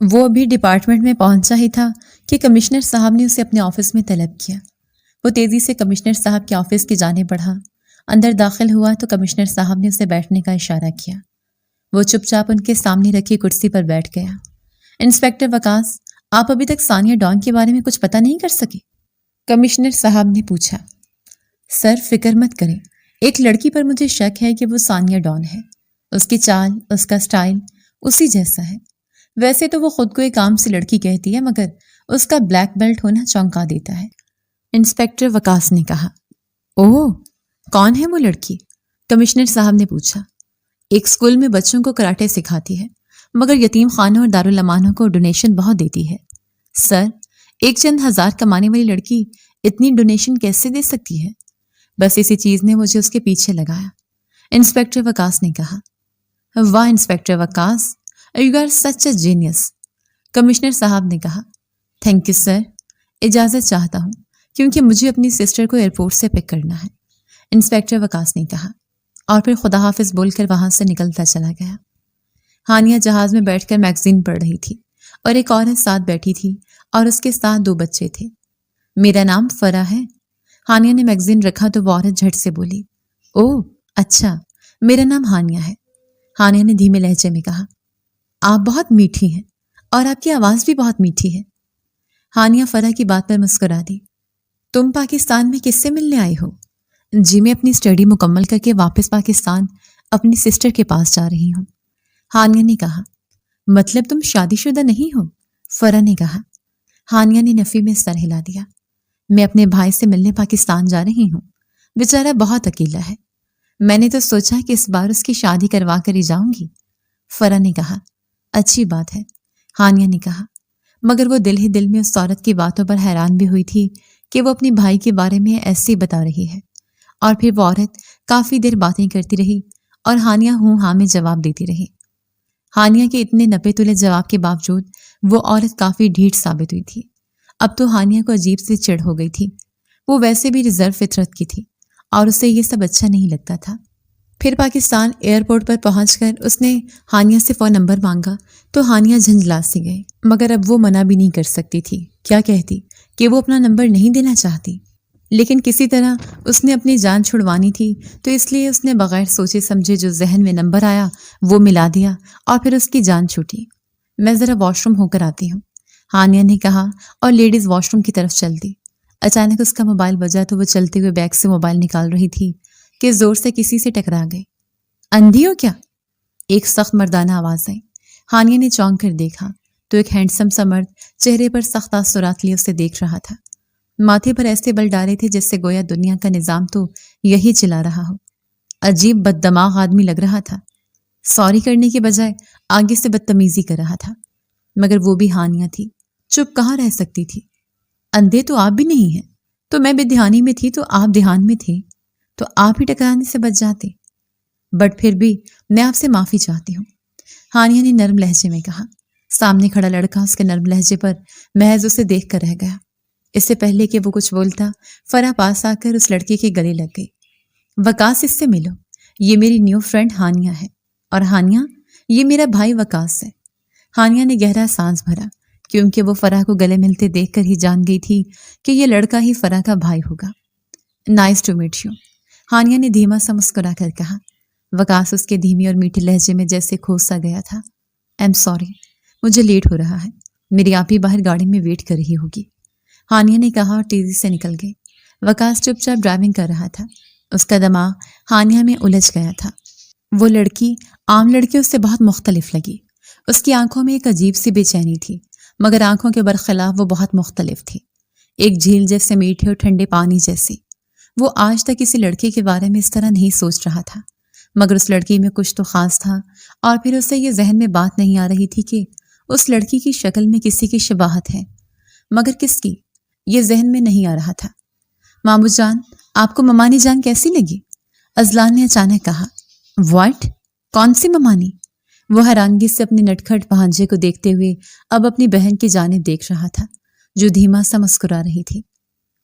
وہ ابھی ڈپارٹمنٹ میں پہنچا ہی تھا کہ کمشنر صاحب نے اسے اپنے آفس میں طلب کیا۔ وہ تیزی سے کمشنر صاحب کے آفس کی جانب بڑھا۔ اندر داخل ہوا تو کمشنر صاحب نے اسے بیٹھنے کا اشارہ کیا۔ وہ چپ چاپ ان کے سامنے رکھی کرسی پر بیٹھ گیا۔ انسپیکٹر وقاص، آپ ابھی تک ثانیہ ڈان کے بارے میں کچھ پتہ نہیں کر سکے؟ کمشنر صاحب نے پوچھا۔ سر فکر مت کریں، ایک لڑکی پر مجھے شک ہے کہ وہ ثانیہ ڈان ہے۔ اس کی چال، اس کا سٹائل اسی جیسا ہے۔ ویسے تو وہ خود کو ایک عام سی لڑکی کہتی ہے، مگر اس کا بلیک بیلٹ ہونا چونکا دیتا ہے۔ انسپیکٹر وقاص نے کہا۔ اوہ، کون ہے وہ لڑکی؟ کمشنر صاحب نے پوچھا۔ ایک اسکول میں بچوں کو کراٹے سکھاتی ہے، مگر یتیم خانوں اور دارالامانوں کو ڈونیشن بہت دیتی ہے۔ سر، ایک چند ہزار کمانے والی لڑکی اتنی ڈونیشن کیسے دے سکتی ہے؟ بس اسی چیز نے مجھے اس کے پیچھے لگایا، انسپیکٹر وقاص نے کہا۔ واہ inspector Waqas, you are such a genius, commissioner صاحب نے کہا۔ تھینک یو سر، اجازت چاہتا ہوں کیونکہ مجھے اپنی سسٹر کو ایئرپورٹ سے پک کرنا ہے، انسپیکٹر وقاص نے کہا، اور پھر خدا حافظ بول کر وہاں سے نکلتا چلا گیا۔ ہانیہ جہاز میں بیٹھ کر میگزین پڑھ رہی تھی اور ایک عورت ساتھ بیٹھی تھی اور اس کے ساتھ 2 بچے تھے۔ میرا نام فرح ہے۔ ہانیہ نے میگزین رکھا تو وہ عورت جھٹ سے بولی۔ اوہ اچھا، میرا نام ہانیہ ہے، ہانیہ نے دھیمے لہجے میں کہا۔ آپ بہت میٹھی ہیں اور آپ کی آواز بھی بہت میٹھی ہے۔ ہانیہ فرح کی بات پر مسکرا دی۔ تم پاکستان میں کس سے ملنے آئی ہو؟ جی میں اپنی اسٹڈی مکمل کر کے واپس پاکستان اپنی سسٹر کے پاس جا رہی ہوں، ہانیہ نے کہا۔ مطلب تم شادی شدہ نہیں ہو؟ فرح نے کہا۔ ہانیہ نے نفی میں سر ہلا دیا۔ میں اپنے بھائی سے ملنے پاکستان جا رہی ہوں، بیچارہ بہت اکیلا ہے، میں نے تو سوچا کہ اس بار اس کی شادی کروا کر ہی جاؤں گی، فرح نے کہا۔ اچھی بات ہے، ہانیہ نے کہا، مگر وہ دل ہی دل میں اس عورت کی باتوں پر حیران بھی ہوئی تھی کہ وہ اپنے بھائی کے بارے میں ایسے بتا رہی ہے۔ اور پھر وہ عورت کافی دیر باتیں کرتی رہی اور ہانیہ ہوں ہاں میں جواب دیتی رہی۔ ہانیہ کے اتنے نپے تلے جواب کے باوجود وہ عورت کافی ڈھیٹ ثابت ہوئی تھی۔ اب تو ہانیہ کو عجیب سی چڑ ہو گئی تھی۔ وہ ویسے بھی ریزرو فطرت کی تھی اور اسے یہ سب اچھا نہیں لگتا تھا۔ پھر پاکستان ایئرپورٹ پر پہنچ کر اس نے ہانیہ سے فون نمبر مانگا تو ہانیہ جھنجھلا سی گئی، مگر اب وہ منع بھی نہیں کر سکتی تھی۔ کیا کہتی کہ وہ اپنا نمبر نہیں دینا چاہتی، لیکن کسی طرح اس نے اپنی جان چھڑوانی تھی تو اس لیے اس نے بغیر سوچے سمجھے جو ذہن میں نمبر آیا وہ ملا دیا اور پھر اس کی جان چھوٹی۔ میں ذرا واش روم ہو کر آتی ہوں، ہانیہ نے کہا اور لیڈیز واش روم کی طرف چل دی۔ اچانک اس کا موبائل بجا تو وہ چلتے ہوئے بیگ سے موبائل نکال رہی تھی کہ زور سے کسی سے ٹکرا گئی۔ اندھی ہو کیا؟ ایک سخت مردانہ آواز آئی۔ ہانیہ نے چونک کر دیکھا تو ایک ہینڈسم سا مرد چہرے پر سخت تاثرات لیے اسے دیکھ رہا تھا۔ ماتھے پر ایسے بل ڈالے تھے جس سے گویا دنیا کا نظام تو یہی چلا رہا ہو۔ عجیب بد دماغ آدمی لگ رہا تھا۔ سوری کرنے کے بجائے آگے سے بدتمیزی کر رہا تھا، مگر وہ بھی ہانیہ تھی، چپ کہاں رہ سکتی تھی۔ اندھے تو آپ بھی نہیں ہیں، تو میں بے دھیانی میں تھی تو آپ دھیان میں تھے، تو آپ ہی ٹکرانے سے بچ جاتے۔ بٹ پھر بھی میں آپ سے معافی چاہتی ہوں، ہانیہ نے نرم لہجے میں کہا۔ سامنے کھڑا لڑکا اس کے نرم لہجے پر محض اسے دیکھ کر رہ گیا۔ اس سے پہلے کہ وہ کچھ بولتا، فرح پاس آ کر اس لڑکے کے گلے لگ گئی۔ وقاص، اس سے ملو، یہ میری نیو فرینڈ ہانیہ ہے، اور ہانیہ، یہ میرا بھائی وقاص ہے۔ ہانیہ نے گہرا سانس بھرا کیونکہ وہ فرح کو گلے ملتے دیکھ کر ہی جان گئی تھی کہ یہ لڑکا ہی فرح کا بھائی ہوگا۔ Nice to meet you, Hania نے دھیما سا مسکرا کر کہا۔ وقاص اس کے دھیمی اور میٹھے لہجے میں جیسے کھوس سا گیا تھا۔ ایم سوری، مجھے لیٹ ہو رہا ہے، میری آپ ہی باہر گاڑی میں ویٹ کر رہی ہوگی، ہانیہ نے کہا اور تیزی سے نکل گئی۔ وقاص چپ چاپ ڈرائیونگ کر رہا تھا، اس کا دماغ ہانیہ میں الجھ گیا تھا۔ وہ لڑکی عام لڑکیوں سے بہت مختلف لگی۔ اس کی آنکھوں میں ایک عجیب سی بے چینی تھی، مگر آنکھوں کے برخلاف وہ بہت مختلف تھی، ایک جھیل جیسے میٹھے اور ٹھنڈے پانی جیسی۔ وہ آج تک کسی لڑکے کے بارے میں اس طرح نہیں سوچ رہا تھا، مگر اس لڑکی میں کچھ تو خاص تھا، اور پھر اسے یہ ذہن میں بات نہیں آ رہی تھی کہ اس لڑکی کی شکل میں کسی کی شباہت ہے، مگر کس کی، یہ ذہن میں نہیں آ رہا تھا۔ مامو جان، آپ کو ممانی جان کیسی لگی؟ ازلان نے اچانک کہا۔ واٹ؟ کون سی ممانی؟ وہ حیرانگی سے اپنی نٹکھٹ بھانجے کو دیکھتے ہوئے اب اپنی بہن کی جانب دیکھ رہا تھا، جو دھیما سا مسکرا رہی تھی۔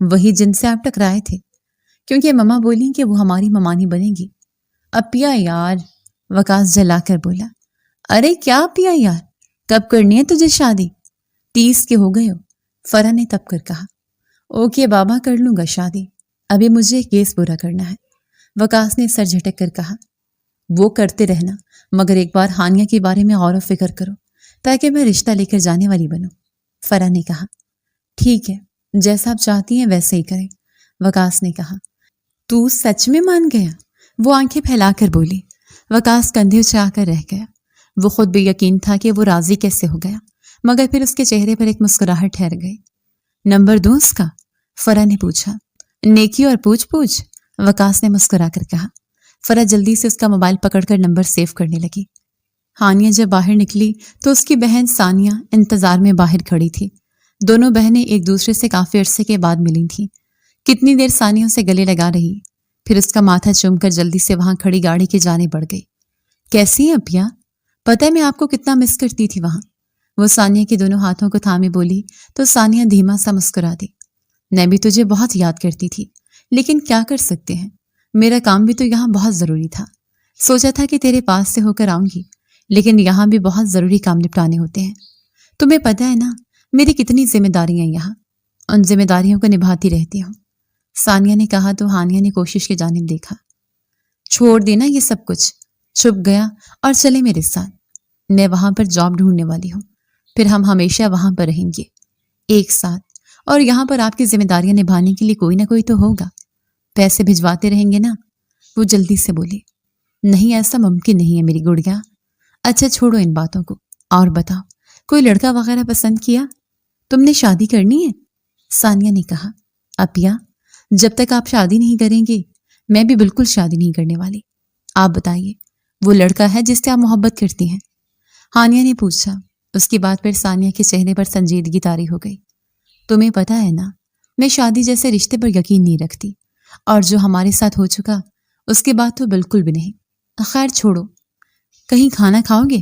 وہی جن سے آپ ٹکرائے تھے، کیونکہ مما بولی کہ وہ ہماری ممانی بنے گی۔ اب پیا یار، وقاص جلا کر بولا۔ ارے کیا پیا یار، کب کرنی ہے تجھے شادی؟ 30 کے ہو گئے ہو، فرح نے تب کر کہا۔ اوکے بابا، کر لوں گا شادی، ابھی مجھے کیس پورا کرنا ہے، وقاص نے سر جھٹک کر کہا۔ وہ کرتے رہنا، مگر ایک بار ہانیہ کے بارے میں غور و فکر کرو تاکہ میں رشتہ لے کر جانے والی بنوں، فرح نے کہا۔ ٹھیک ہے، جیسا آپ چاہتی ہیں ویسے ہی کریں، وقاص نے کہا۔ تو سچ میں مان گیا؟ وہ آنکھیں پھیلا کر بولی۔ وقاص کندھے اچھا کر رہ گیا۔ وہ خود بھی یقین تھا کہ وہ راضی کیسے ہو گیا، مگر پھر اس کے چہرے پر ایک مسکراہٹ ٹھہر گئی۔ نمبر دوں اس کا؟ فرح نے پوچھا۔ نیکی اور پوچھ پوچھ، وقاص نے مسکرا کر کہا۔ فرح جلدی سے اس کا موبائل پکڑ کر نمبر سیو کرنے لگی۔ ہانیہ جب باہر نکلی تو اس کی بہن ثانیہ انتظار میں باہر کھڑی تھی۔ دونوں بہنیں ایک دوسرے سے کافی عرصے کے بعد ملی تھیں۔ کتنی دیر ثانیہ سے گلے لگا رہی، پھر اس کا ماتھا چوم کر جلدی سے وہاں کھڑی گاڑی کی جانب بڑھ گئی۔ کیسی ہیں اپیا؟ پتہ ہے میں آپ کو کتنا مس کرتی تھی وہاں، وہ ثانیہ کے دونوں ہاتھوں کو تھامے بولی تو ثانیہ دھیما سا مسکرا دی۔ میں بھی تجھے بہت یاد کرتی تھی، لیکن کیا کر سکتے ہیں، میرا کام بھی تو یہاں بہت ضروری تھا۔ سوچا تھا کہ تیرے پاس سے ہو کر آؤں گی، لیکن یہاں بھی بہت ضروری کام نپٹانے ہوتے ہیں۔ تمہیں پتہ ہے نا میری کتنی ذمہ داریاں یہاں، ان ذمہ داریوں کو نبھاتی رہتی ہوں، ثانیہ نے کہا تو ہانیہ نے کوشش کی جانب دیکھا۔ چھوڑ دینا یہ سب کچھ، چھپ گیا اور چلے میرے ساتھ، میں وہاں پر جاب ڈھونڈنے والی ہوں، پھر ہم ہمیشہ وہاں پر رہیں گے ایک ساتھ، اور یہاں پر آپ کی ذمہ داریاں نبھانے کے لیے کوئی نہ کوئی تو ہوگا، پیسے بھجواتے رہیں گے نا، وہ جلدی سے بولی۔ نہیں ایسا ممکن نہیں ہے میری گڑیا۔ اچھا چھوڑو ان باتوں کو، اور بتاؤ کوئی لڑکا وغیرہ پسند کیا؟ تم نے شادی کرنی ہے؟ ثانیہ نے کہا۔ اپیا جب تک آپ شادی نہیں کریں گے میں بھی بالکل شادی نہیں کرنے والی۔ آپ بتائیے وہ لڑکا ہے جس سے آپ محبت کرتی ہیں؟ ہانیہ نے پوچھا۔ اس کی بات پر ثانیہ کے چہرے پر سنجیدگی طاری ہو گئی۔ تمہیں پتہ ہے نا میں شادی جیسے رشتے پر یقین نہیں رکھتی، اور جو ہمارے ساتھ ہو چکا اس کے بعد تو بالکل بھی نہیں۔ خیر چھوڑو، کہیں کھانا کھاؤ گے؟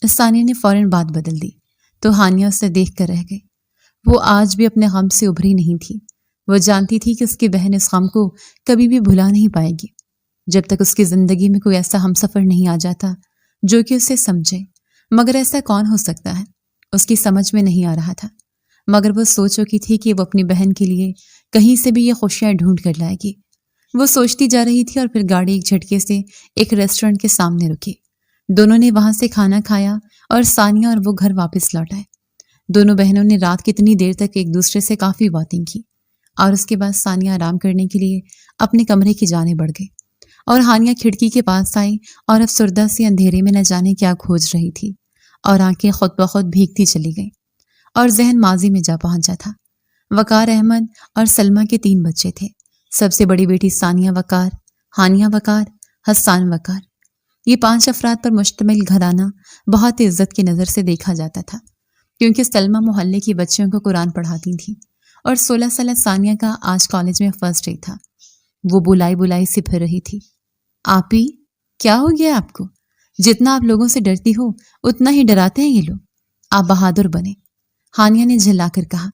ثانیہ نے فوراً بات بدل دی تو ہانیہ اسے دیکھ کر رہ گئی۔ وہ آج بھی اپنے غم سے ابھری نہیں تھی۔ وہ جانتی تھی کہ اس کی بہن اس غم کو کبھی بھی بھلا نہیں پائے گی جب تک اس کی زندگی میں کوئی ایسا ہمسفر نہیں آ جاتا جو کہ اسے سمجھے، مگر ایسا کون ہو سکتا ہے؟ اس کی سمجھ میں نہیں آ رہا تھا، مگر وہ سوچ چکی تھی کہ وہ اپنی بہن کے لیے کہیں سے بھی یہ خوشیاں ڈھونڈ کر لائے گی۔ وہ سوچتی جا رہی تھی اور پھر گاڑی ایک جھٹکے سے ایک ریسٹورنٹ کے سامنے رکی۔ دونوں نے وہاں سے کھانا کھایا اور ثانیہ اور وہ گھر واپس لوٹ آئے۔ دونوں بہنوں نے رات کتنی دیر تک ایک دوسرے سے کافی باتیں کی، اور اس کے بعد ثانیہ آرام کرنے کے لیے اپنے کمرے کی جانب بڑھ گئی، اور ہانیہ کھڑکی کے پاس آئی اور افسردہ سی اندھیرے میں نہ جانے کیا کھوج رہی تھی، اور آنکھیں خود بخود بھیگتی چلی گئیں، اور ذہن ماضی میں جا پہنچا تھا۔ وقار احمد اور سلمہ کے 3 بچے تھے۔ سب سے بڑی بیٹی ثانیہ وقار، ہانیہ وقار، حسان وقار۔ یہ 5 افراد پر مشتمل گھرانہ بہت عزت کی نظر سے دیکھا جاتا تھا، کیونکہ سلمہ محلے کی بچیوں کو قرآن پڑھاتی تھی، اور 16 سالہ ثانیہ کا آج کالج میں فرسٹ ڈے تھا۔ وہ بلائی بلائی سے پھر رہی تھی۔ آپی کیا ہو گیا آپ کو؟ جتنا آپ لوگوں سے ڈرتی ہو اتنا ہی ڈراتے ہیں یہ لوگ، آپ بہادر بنے، ہانیہ نے جھلا کر کہا۔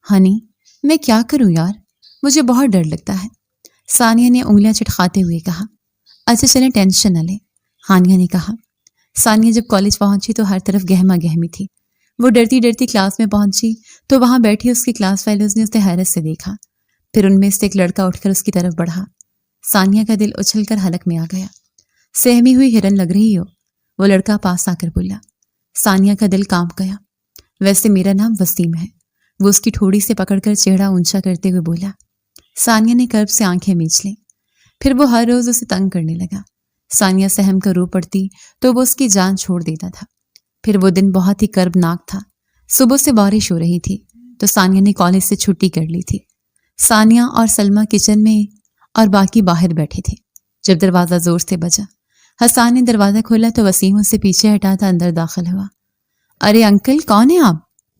ہنی میں کیا کروں یار، مجھے بہت ڈر لگتا ہے، ثانیہ نے انگلیاں چٹخاتے ہوئے کہا۔ اچھا چلیں ٹینشن نہ لیں، ہانیہ نے کہا۔ ثانیہ جب کالج پہنچی تو ہر طرف گہما گہمی تھی۔ وہ ڈرتی ڈرتی کلاس میں پہنچی تو وہاں بیٹھی اس کی کلاس فیلوز نے اسے حیرت سے دیکھا۔ پھر ان میں سے ایک لڑکا اٹھ کر اس کی طرف بڑھا۔ ثانیہ کا دل اچھل کر حلق میں آ گیا۔ سہمی ہوئی ہرن لگ رہی ہو، وہ لڑکا پاس آ کر بولا۔ ثانیہ کا دل کانپ گیا۔ ویسے میرا نام وسیم ہے، وہ اس کی ٹھوڑی سے پکڑ کر چہرہ اونچا کرتے ہوئے بولا۔ ثانیہ نے کرب سے آنکھیں میچ لیں۔ پھر وہ ہر روز اسے تنگ کرنے لگا۔ ثانیہ سہم کر رو پڑتی تو وہ اس کی جان چھوڑ دیتا تھا۔ پھر وہ دن بہت ہی کربناک تھا۔ صبح سے بارش ہو رہی تھی تو ثانیہ نے کالج سے چھٹی کر لی تھی۔ ثانیہ اور سلمہ کچن میں اور باقی باہر بیٹھے تھے جب دروازہ زور سے بجا۔ حسان نے دروازہ کھولا تو وسیم اس سے پیچھے ہٹا تھا اندر داخل ہوا۔ ارے انکل کون ہیں آپ؟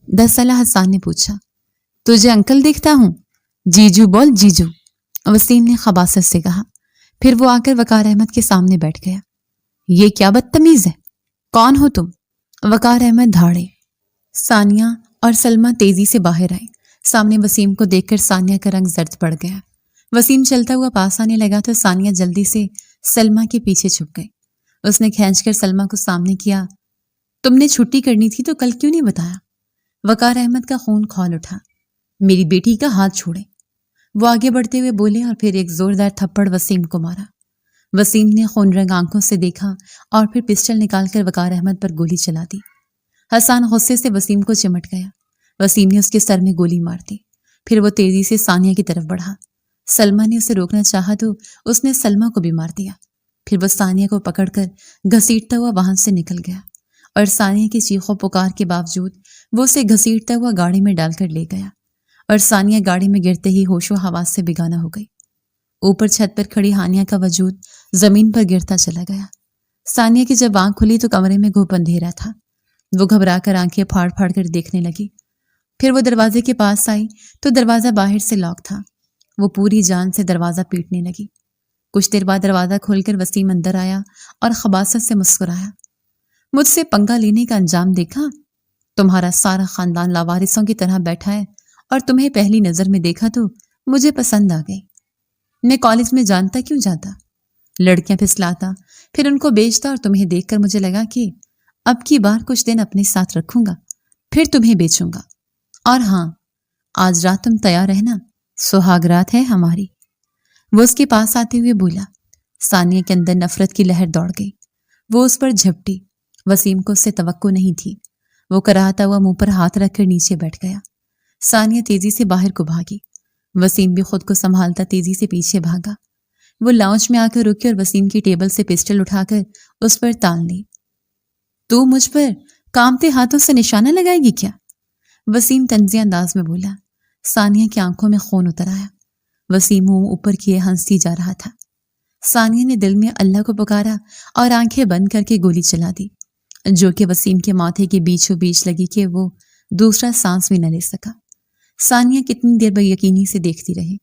10 سالہ حسان نے پوچھا۔ تجھے انکل دیکھتا ہوں، جیجو بول جیجو، وسیم نے خباثت سے کہا۔ پھر وہ آ کر وقار احمد کے سامنے بیٹھ گیا۔ یہ کیا بدتمیز ہے، کون ہو تم؟ وقار احمد دھاڑے۔ ثانیہ اور سلمہ تیزی سے باہر آئیں۔ سامنے وسیم کو دیکھ کر ثانیہ کا رنگ زرد پڑ گیا۔ وسیم چلتا ہوا پاس آنے لگا تو ثانیہ جلدی سے سلمہ کے پیچھے چھپ گئی۔ اس نے کھینچ کر سلمہ کو سامنے کیا۔ تم نے چھٹی کرنی تھی تو کل کیوں نہیں بتایا؟ وقار احمد کا خون کھول اٹھا۔ میری بیٹی کا ہاتھ چھوڑے۔ وہ آگے بڑھتے ہوئے بولے اور پھر ایک زوردار تھپڑ وسیم کو مارا۔ وسیم نے خون رنگ آنکھوں سے دیکھا اور پھر پسٹل نکال کر وقار احمد پر گولی چلا دی۔ حسان غصے سے وسیم کو چمٹ گیا۔ وسیم نے اس کے سر میں گولی مار دی۔ پھر وہ تیزی سے ثانیہ کی طرف بڑھا۔ سلمہ نے اسے روکنا چاہا تو اس نے سلمہ کو بھی مار دیا۔ پھر وہ ثانیہ کو پکڑ کر گھسیٹتا ہوا وہاں سے نکل گیا اور ثانیہ کی چیخوں پکار کے باوجود وہ اسے گھسیٹتا ہوا گاڑی میں ڈال کر لے گیا اور ثانیہ گاڑی میں گرتے ہی ہوش و حواس سے بیگانہ ہو گئی۔ اوپر چھت پر کھڑی ہانیہ کا وجود زمین پر گرتا چلا گیا۔ ثانیہ کی جب آنکھ کھلی تو کمرے میں گھوپ اندھیرا تھا۔ وہ گھبرا کر آنکھیں پھاڑ پھاڑ کر دیکھنے لگی۔ پھر وہ دروازے کے پاس آئی تو دروازہ باہر سے لاک تھا۔ وہ پوری جان سے دروازہ پیٹنے لگی۔ کچھ دیر بعد دروازہ کھول کر وسیم اندر آیا اور خباثت سے مسکرایا۔ مجھ سے پنگا لینے کا انجام دیکھا؟ تمہارا سارا خاندان لاوارثوں کی طرح بیٹھا ہے اور تمہیں پہلی نظر میں دیکھا تو مجھے پسند آ گئی۔ میں کالج میں جانتا کیوں جاتا، لڑکیاں پھسلاتا، پھر ان کو بیچتا اور تمہیں دیکھ کر مجھے لگا کہ اب کی بار کچھ دن اپنے ساتھ رکھوں گا پھر تمہیں بیچوں گا۔ اور ہاں، آج رات تم تیار رہنا، سہاگ رات ہے ہماری۔ وہ اس کے پاس آتے ہوئے بولا۔ ثانیہ کے اندر نفرت کی لہر دوڑ گئی۔ وہ اس پر جھپٹی۔ وسیم کو اس سے توقع نہیں تھی۔ وہ کراہتا ہوا منہ پر ہاتھ رکھ کر نیچے بیٹھ گیا۔ ثانیہ تیزی سے باہر کو بھاگی۔ وسیم بھی خود کو سنبھالتا تیزی سے پیچھے بھاگا۔ وہ لاؤنج میں آ کر رکی اور وسیم کی ٹیبل سے پسٹل اٹھا کر اس پر تان لی۔ تو مجھ پر کامتے ہاتھوں سے نشانہ لگائے گی کیا؟ وسیم طنزیہ انداز میں بولا۔ ثانیہ کی آنکھوں میں خون اتر آیا۔ وسیم منہ اوپر کیے ہنسی جا رہا تھا۔ ثانیہ نے دل میں اللہ کو پکارا اور آنکھیں بند کر کے گولی چلا دی، جو کہ وسیم کے ماتھے کے بیچوں بیچ لگی کہ وہ دوسرا سانس بھی نہ لے سکا۔ ثانیہ کتنی دیر بے یقینی سے دیکھتی رہی۔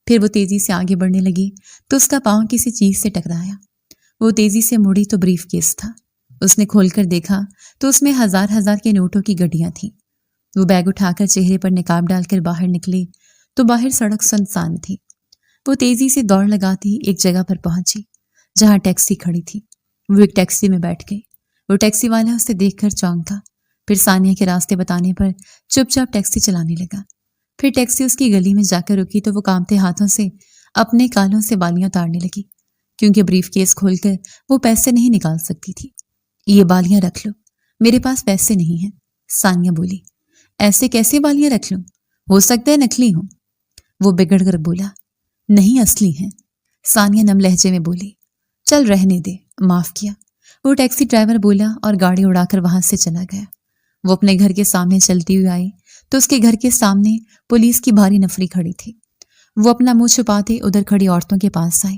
پھر وہ تیزی سے آگے بڑھنے لگی تو اس کا پاؤں کسی چیز سے ٹکرایا۔ وہ تیزی سے مڑی تو بریف کیس تھا۔ اس نے کھول کر دیکھا تو اس میں ہزار ہزار کے نوٹوں کی گڈیاں تھیں۔ وہ بیگ اٹھا کر چہرے پر نقاب ڈال کر باہر نکلی تو باہر سڑک سنسان تھی۔ وہ تیزی سے دوڑ لگاتی ایک جگہ پر پہنچی جہاں ٹیکسی کھڑی تھی۔ وہ ایک ٹیکسی میں بیٹھ گئی۔ وہ ٹیکسی والا اسے دیکھ کر چونکا، پھر ثانیہ کے راستے بتانے پر چپ چاپ ٹیکسی چلانے لگا۔ پھر ٹیکسی اس کی گلی میں جا کر رکی تو وہ کامتے ہاتھوں سے اپنے کالوں سے بالیاں اتارنے لگی، کیونکہ بریف کیس کھول کر وہ پیسے نہیں نکال سکتی تھی۔ یہ بالیاں رکھ لو، میرے پاس پیسے نہیں ہیں، ثانیہ بولی۔ ایسے کیسے بالیاں رکھ لوں؟ ہو سکتا ہے نکلی ہوں۔ وہ بگڑ کر بولا۔ نہیں، اصلی ہیں، ثانیہ نم لہجے میں بولی۔ چل رہنے دے، معاف کیا، وہ ٹیکسی ڈرائیور بولا اور گاڑی اڑا کر وہاں سے چلا گیا۔ وہ اپنے گھر کے سامنے چلتی ہوئی آئی تو اس کے گھر کے سامنے پولیس کی بھاری نفری کھڑی تھی۔ وہ اپنا منہ چھپاتے ادھر کھڑی عورتوں کے پاس آئی۔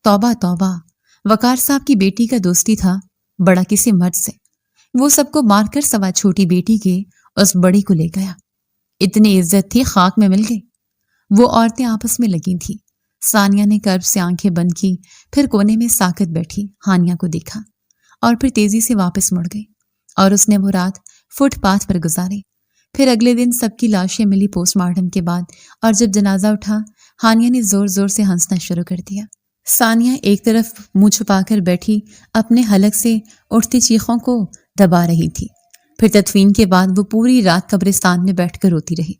توبہ توبہ، وقار صاحب کی بیٹی کا دوستی تھا بڑا کسی مرد سے۔ وہ سب کو مار کر سوا چھوٹی بیٹی کے اس بڑی کو لے گیا۔ اتنی عزت تھی خاک میں مل گئی۔ وہ عورتیں آپس میں لگی تھیں۔ ثانیہ نے کرب سے آنکھیں بند کی، پھر کونے میں ساکت بیٹھی ہانیہ کو دیکھا اور پھر تیزی سے واپس مڑ گئی اور اس نے وہ رات فٹ پاتھ پر گزاری۔ پھر اگلے دن سب کی لاشیں ملی پوسٹ مارٹم کے بعد، اور جب جنازہ اٹھا ہانیہ نے زور زور سے ہنسنا شروع کر دیا۔ ثانیہ ایک طرف منہ چھپا کر بیٹھی اپنے حلق سے اٹھتی چیخوں کو دبا رہی تھی۔ پھر تدفین کے بعد وہ پوری رات قبرستان میں بیٹھ کر روتی رہی۔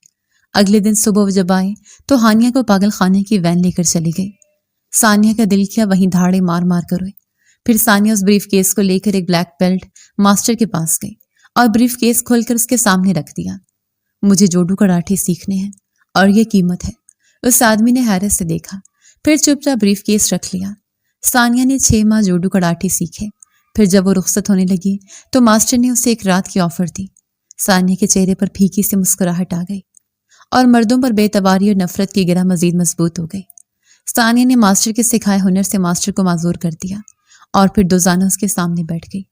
اگلے دن صبح جب آئے تو ہانیہ کو پاگل خانے کی وین لے کر چلی گئی۔ ثانیہ کا دل کیا وہیں دھاڑے مار مار کر روئی۔ پھر ثانیہ اس بریف کیس کو لے کر ایک بلیک بیلٹ ماسٹر کے پاس گئی اور بریف کیس کھول کر اس کے سامنے رکھ دیا۔ مجھے جوڈو کراٹے سیکھنے ہیں اور یہ قیمت ہے۔ اس آدمی نے حیرت سے دیکھا، پھر چپ چاپ بریف کیس رکھ لیا۔ ثانیہ نے 6 ماہ جوڈو کراٹے سیکھے۔ پھر جب وہ رخصت ہونے لگی تو ماسٹر نے اسے ایک رات کی آفر دی۔ ثانیہ کے چہرے پر پھیکی سی مسکراہٹ آ گئی اور مردوں پر بے اعتباری اور نفرت کی گرہ مزید مضبوط ہو گئی۔ ثانیہ نے ماسٹر کے سکھائے ہنر سے ماسٹر کو معذور کر دیا اور پھر دوزانہ اس کے سامنے بیٹھ گئی۔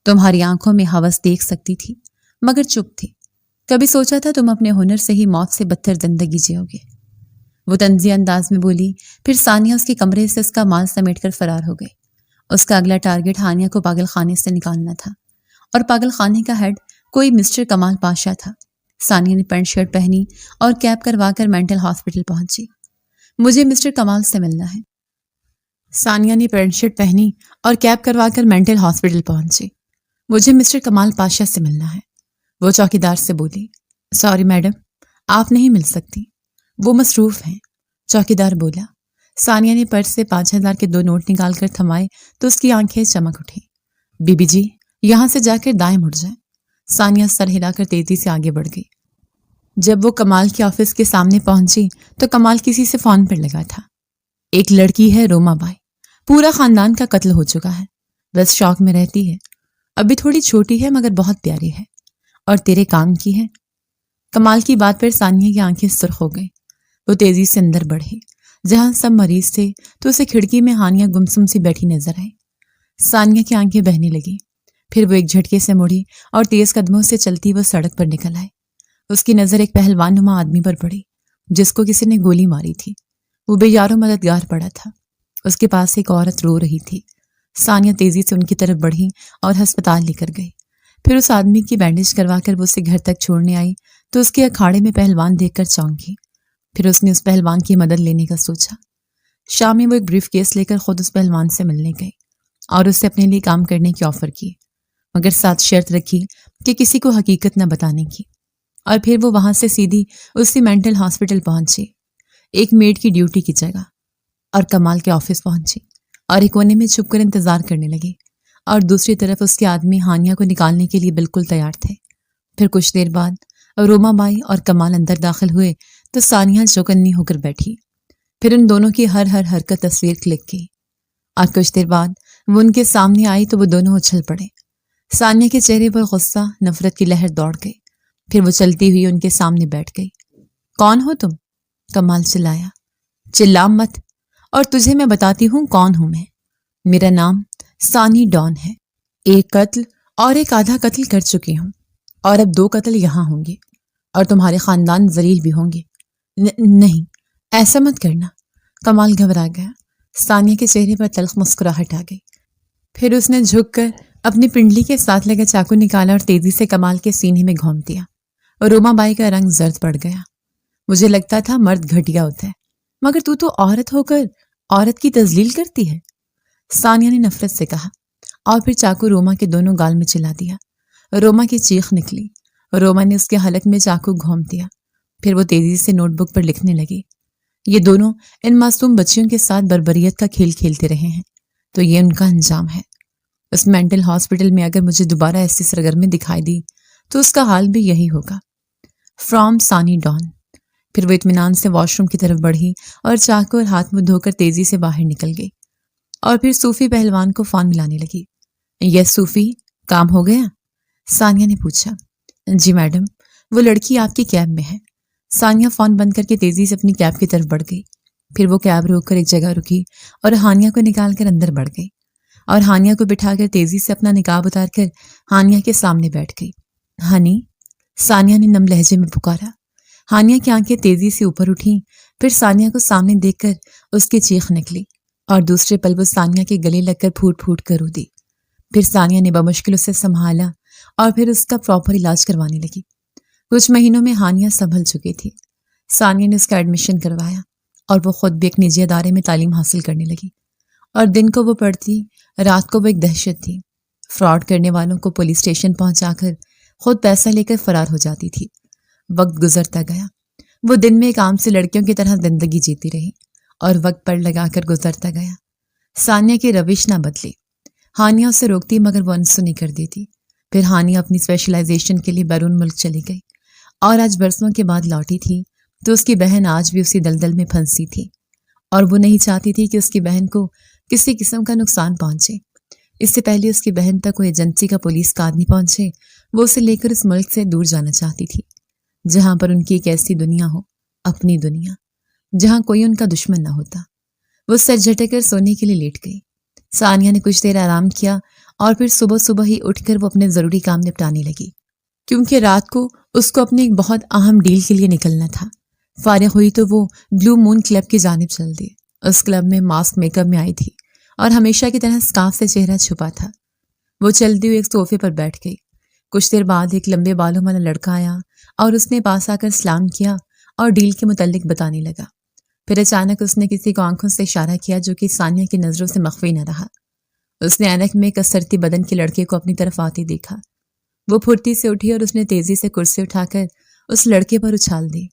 تمہاری آنکھوں میں ہوس دیکھ سکتی تھی مگر چپ تھی۔ کبھی سوچا تھا تم اپنے ہنر سے ہی موت سے بدتر زندگی جیو گے، وہ طنزیہ انداز میں بولی۔ پھر ثانیہ اس کے کمرے سے اس کا مال سمیٹ کر فرار ہو گئی۔ اس کا اگلا ٹارگٹ ہانیہ کو پاگل خانے سے نکالنا تھا، اور پاگل خانے کا ہیڈ کوئی مسٹر کمال پاشا تھا۔ ثانیہ نے پینٹ شرٹ پہنی اور کیب کروا کر مینٹل ہاسپٹل پہنچی۔ مجھے مسٹر کمال سے ملنا ہے، ثانیہ نے پینٹ شرٹ پہنی اور کیب کروا کر مینٹل ہاسپٹل پہنچی۔ مجھے مسٹر کمال پاشا سے ملنا ہے، وہ چوکیدار سے بولی۔ سوری میڈم، آپ نہیں مل سکتی، وہ مصروف ہیں، چوکیدار بولا۔ ثانیہ نے پرس سے 5,000 کے 2 نوٹ نکال کر تھمائے تو اس کی آنکھیں چمک اٹھی۔ بی بی جی، یہاں سے جا کر دائیں مڑ جائیں۔ ثانیہ سر ہلا کر تیزی سے آگے بڑھ گئی۔ جب وہ کمال کے آفس کے سامنے پہنچی تو کمال کسی سے فون پر لگا تھا۔ ایک لڑکی ہے روما بائی، پورا خاندان کا قتل ہو چکا ہے، بس شوق میں رہتی ہے، ابھی تھوڑی چھوٹی ہے مگر بہت پیاری ہے، اور تیرے کام کی ہے۔ کمال کی بات پر ثانیہ کی آنکھیں سرخ ہو گئی۔ وہ تیزی سے اندر بڑھی، جہاں سب مریض تھے تو اسے کھڑکی میں ہانیہ گمسم سی بیٹھی نظر آئی۔ ثانیہ کی آنکھیں بہنے لگی، پھر وہ ایک جھٹکے سے مڑی اور تیز قدموں سے چلتی وہ سڑک پر نکل آئی۔ اس کی نظر ایک پہلوان نما آدمی پر پڑی جس کو کسی نے گولی ماری تھی۔ وہ بے یار و مددگار پڑا تھا۔ اس کے پاس ایک عورت رو رہی تھی۔ ثانیہ تیزی سے ان کی طرف بڑھی اور ہسپتال لے کر گئی۔ پھر اس آدمی کی بینڈیج کروا کر وہ اسے گھر تک چھوڑنے آئی تو اس کے اکھاڑے میں پہلوان دیکھ کر چونکی۔ پھر اس نے اس پہلوان کی مدد لینے کا سوچا۔ شام میں وہ ایک بریف کیس لے کر خود اس پہلوان سے ملنے گئی اور اس سے اپنے لیے کام کرنے کی آفر کی، مگر ساتھ شرط رکھی کہ کسی کو حقیقت نہ بتانے کی۔ اور پھر وہ وہاں سے سیدھی اسی مینٹل ہاسپٹل پہنچی، ایک میڈ کی ڈیوٹی کی جگہ، اور کمال کے آفس پہنچی اور ایک کونے میں چھپ کر انتظار کرنے لگی، اور دوسری طرف اس کے آدمی ہانیہ کو نکالنے کے لیے بالکل تیار تھے۔ پھر کچھ دیر بعد روما بائی اور کمال اندر داخل ہوئے تو ثانیہ چوکنی ہو کر بیٹھی۔ پھر ان دونوں کی ہر حرکت تصویر کلک کی، اور کچھ دیر بعد وہ ان کے سامنے آئی تو وہ دونوں اچھل پڑے۔ ثانیہ کے چہرے پر غصہ، نفرت کی لہر دوڑ گئی۔ پھر وہ چلتی ہوئی ان کے سامنے بیٹھ گئی۔ کون ہو تم؟ کمال چلایا۔ چلا مت، اور تجھے میں بتاتی ہوں کون ہوں میں۔ میرا نام سانی ڈان ہے۔ ایک قتل اور ایک آدھا قتل کر چکی ہوں، اور اب 2 قتل یہاں ہوں گے، اور تمہارے خاندان ذلیل بھی ہوں گے۔ نہیں، ایسا مت کرنا۔ کمال گھبرا گیا۔ ثانیہ کے چہرے پر تلخ مسکراہٹ آ گئی۔ پھر اس نے جھک کر اپنی پنڈلی کے ساتھ لگا چاقو نکالا اور تیزی سے کمال کے سینے میں گھونپ دیا۔ روما بائی کا رنگ زرد پڑ گیا۔ مجھے لگتا تھا مرد گھٹیا ہوتا ہے، مگر تو عورت ہو کر عورت کی تذلیل کرتی ہے، ثانیہ نے نفرت سے کہا، اور پھر چاقو روما کے دونوں گال میں چلا دیا۔ روما کی چیخ نکلی۔ روما نے اس کے حلق میں چاقو گھونپ دیا۔ پھر وہ تیزی سے نوٹ بک پر لکھنے لگی۔ یہ دونوں ان معصوم بچیوں کے ساتھ بربریت کا کھیل کھیلتے رہے ہیں تو یہ ان کا انجام ہے۔ اس مینٹل ہاسپٹل میں اگر مجھے دوبارہ ایسی سرگرمی دکھائی دی تو اس کا حال بھی یہی ہوگا۔ فرام سانی ڈان۔ پھر وہ اطمینان سے واش روم کی طرف بڑھی اور چاقو اور ہاتھ منہ دھو کر تیزی سے باہر نکل گئی، اور پھر صوفی پہلوان کو فون ملانے لگی۔ یس صوفی، کام ہو گیا؟ ثانیہ نے پوچھا۔ جی میڈم، وہ لڑکی آپ کی کیب میں ہے۔ ثانیہ فون بند کر کے تیزی سے اپنی کیب کی طرف بڑھ گئی۔ پھر وہ کیب روک کر ایک جگہ رکی اور ہانیہ کو نکال کر اندر بڑھ گئی، اور ہانیہ کو بٹھا کر تیزی سے اپنا نقاب اتار کر ہانیہ کے سامنے بیٹھ گئی۔ ہنی، ثانیہ نے نم لہجے میں پکارا۔ ہانیہ کی آنکھیں تیزی سے اوپر اٹھیں، پھر ثانیہ کو سامنے دیکھ کر اس کی چیخ نکلی، اور دوسرے پل وہ ثانیہ کے گلے لگ کر پھوٹ پھوٹ کر رو دی۔ پھر ثانیہ نے بمشکل اسے سنبھالا اور پھر اس کا پراپر علاج کروانے لگی۔ کچھ مہینوں میں ہانیہ سنبھل چکی تھی۔ ثانیہ نے اس کا ایڈمیشن کروایا، اور وہ خود بھی ایک نجی ادارے میں تعلیم حاصل کرنے لگی، اور دن کو وہ پڑھتی، رات کو وہ ایک دہشت تھی۔ فراڈ کرنے والوں کو پولیس اسٹیشن پہنچا کر خود پیسہ لے کر فرار ہو جاتی تھی۔ وقت گزرتا گیا، وہ دن میں ایک عام سی لڑکیوں کی طرح زندگی جیتی رہی، اور وقت پڑ لگا کر گزرتا گیا۔ ثانیہ کی روش نہ بدلی۔ ہانیہ اسے روکتی مگر وہ انسنی کر دیتی۔ پھر ہانیہ اپنی اسپیشلائزیشن کے لیے بیرون ملک چلی گئی، اور آج برسوں کے بعد لوٹی تھی تو اس کی بہن آج بھی اسی دلدل میں پھنسی تھی، اور وہ نہیں چاہتی تھی کہ اس کی بہن کو کسی قسم کا نقصان پہنچے۔ اس سے پہلے اس کی بہن تک کوئی ایجنسی کا پولیس کا آدمی پہنچے، وہ اسے لے کر اس ملک سے دور جانا چاہتی تھی، جہاں پر ان کی ایک ایسی دنیا ہو، اپنی دنیا، جہاں کوئی ان کا دشمن نہ ہوتا۔ وہ سر جھٹک کر سونے کے لیے لیٹ گئی۔ ثانیہ نے کچھ دیر آرام کیا، اور پھر صبح ہی اٹھ کر وہ اپنے ضروری کام نپٹانے لگی، کیونکہ رات کو اس کو اپنے ایک بہت اہم ڈیل کے لیے نکلنا تھا۔ فارغ ہوئی تو وہ بلو مون کلب کی جانب چل دی۔ اس کلب میں ماسک میک اپ میں آئی تھی، اور ہمیشہ کی طرح سکارف سے چہرہ چھپا تھا۔ وہ چلتی ہوئی ایک صوفے پر بیٹھ گئی۔ کچھ دیر بعد ایک لمبے بالوں والا لڑکا آیا، اور اس نے پاس آ کر سلام کیا اور ڈیل کے متعلق بتانے لگا۔ پھر اچانک اس نے کسی کو آنکھوں سے اشارہ کیا جو کہ ثانیہ کی نظروں سے مخفی نہ رہا، اس نے اینک میں کسرتی بدن کے لڑکے کو اپنی طرف آتے دیکھا۔ وہ پھرتی سے اٹھی اور اس نے تیزی سے کرسی اٹھا کر اس لڑکے پر اچھال دی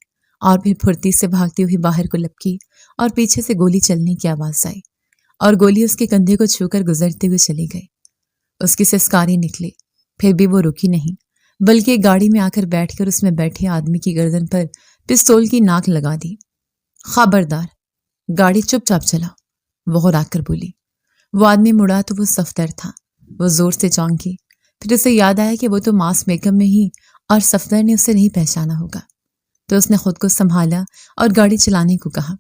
اور پھر پھرتی سے بھاگتی ہوئی باہر کو لپکی اور پیچھے سے گولی چلنے کی آواز آئی اور گولی اس کے کندھے کو چھو کر گزرتے ہوئے چلی گئی۔ اس کی سسکاری نکلی، پھر بھی وہ رکی نہیں بلکہ گاڑی میں آ کر بیٹھ کر اس میں بیٹھے آدمی کی گردن پر پستول کی ناک لگا دی۔ خبردار، گاڑی چپ چاپ چلا، وہ غرا کر بولی۔ وہ آدمی مڑا تو وہ صفدر تھا۔ وہ زور سے چونکی، پھر اسے یاد آیا کہ وہ تو ماس میک اپ میں ہی اور صفدر نے اسے نہیں پہچانا ہوگا، تو اس نے خود کو سنبھالا اور گاڑی چلانے کو کہا۔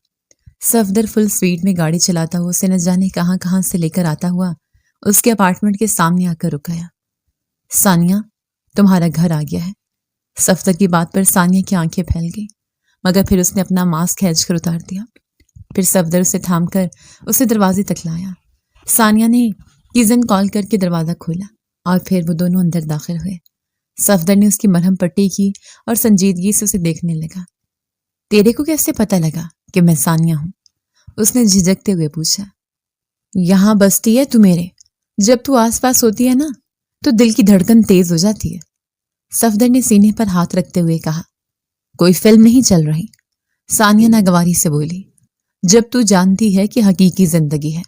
صفدر فل سپیڈ میں گاڑی چلاتا ہوا اسے نہ جانے کہاں کہاں سے لے کر آتا ہوا اس کے اپارٹمنٹ کے سامنے آ کر رک گیا۔ ثانیہ، تمہارا گھر آ گیا ہے۔ صفدر کی بات پر ثانیہ کی آنکھیں پھیل گئی، مگر پھر اس نے اپنا ماسک کھینچ کر اتار دیا۔ پھر صفدر اسے تھام کر اسے دروازے تک لایا۔ ثانیہ نے کیزن کال کر کے دروازہ کھولا اور پھر وہ دونوں اندر داخل ہوئے۔ صفدر نے اس کی مرہم پٹی کی اور سنجیدگی سے اسے دیکھنے لگا۔ تیرے کو کیسے پتہ لگا کہ میں ثانیہ ہوں؟ اس نے جھجکتے ہوئے پوچھا۔ یہاں بستی ہے تو میرے، جب تو آس پاس ہوتی ہے نا تو دل کی دھڑکن تیز ہو جاتی ہے۔ صفدر نے سینے پر ہاتھ رکھتے ہوئے کہا۔ کوئی فلم نہیں چل رہی، ثانیہ ناگواری سے بولی۔ جب تو جانتی ہے کہ حقیقی زندگی ہے،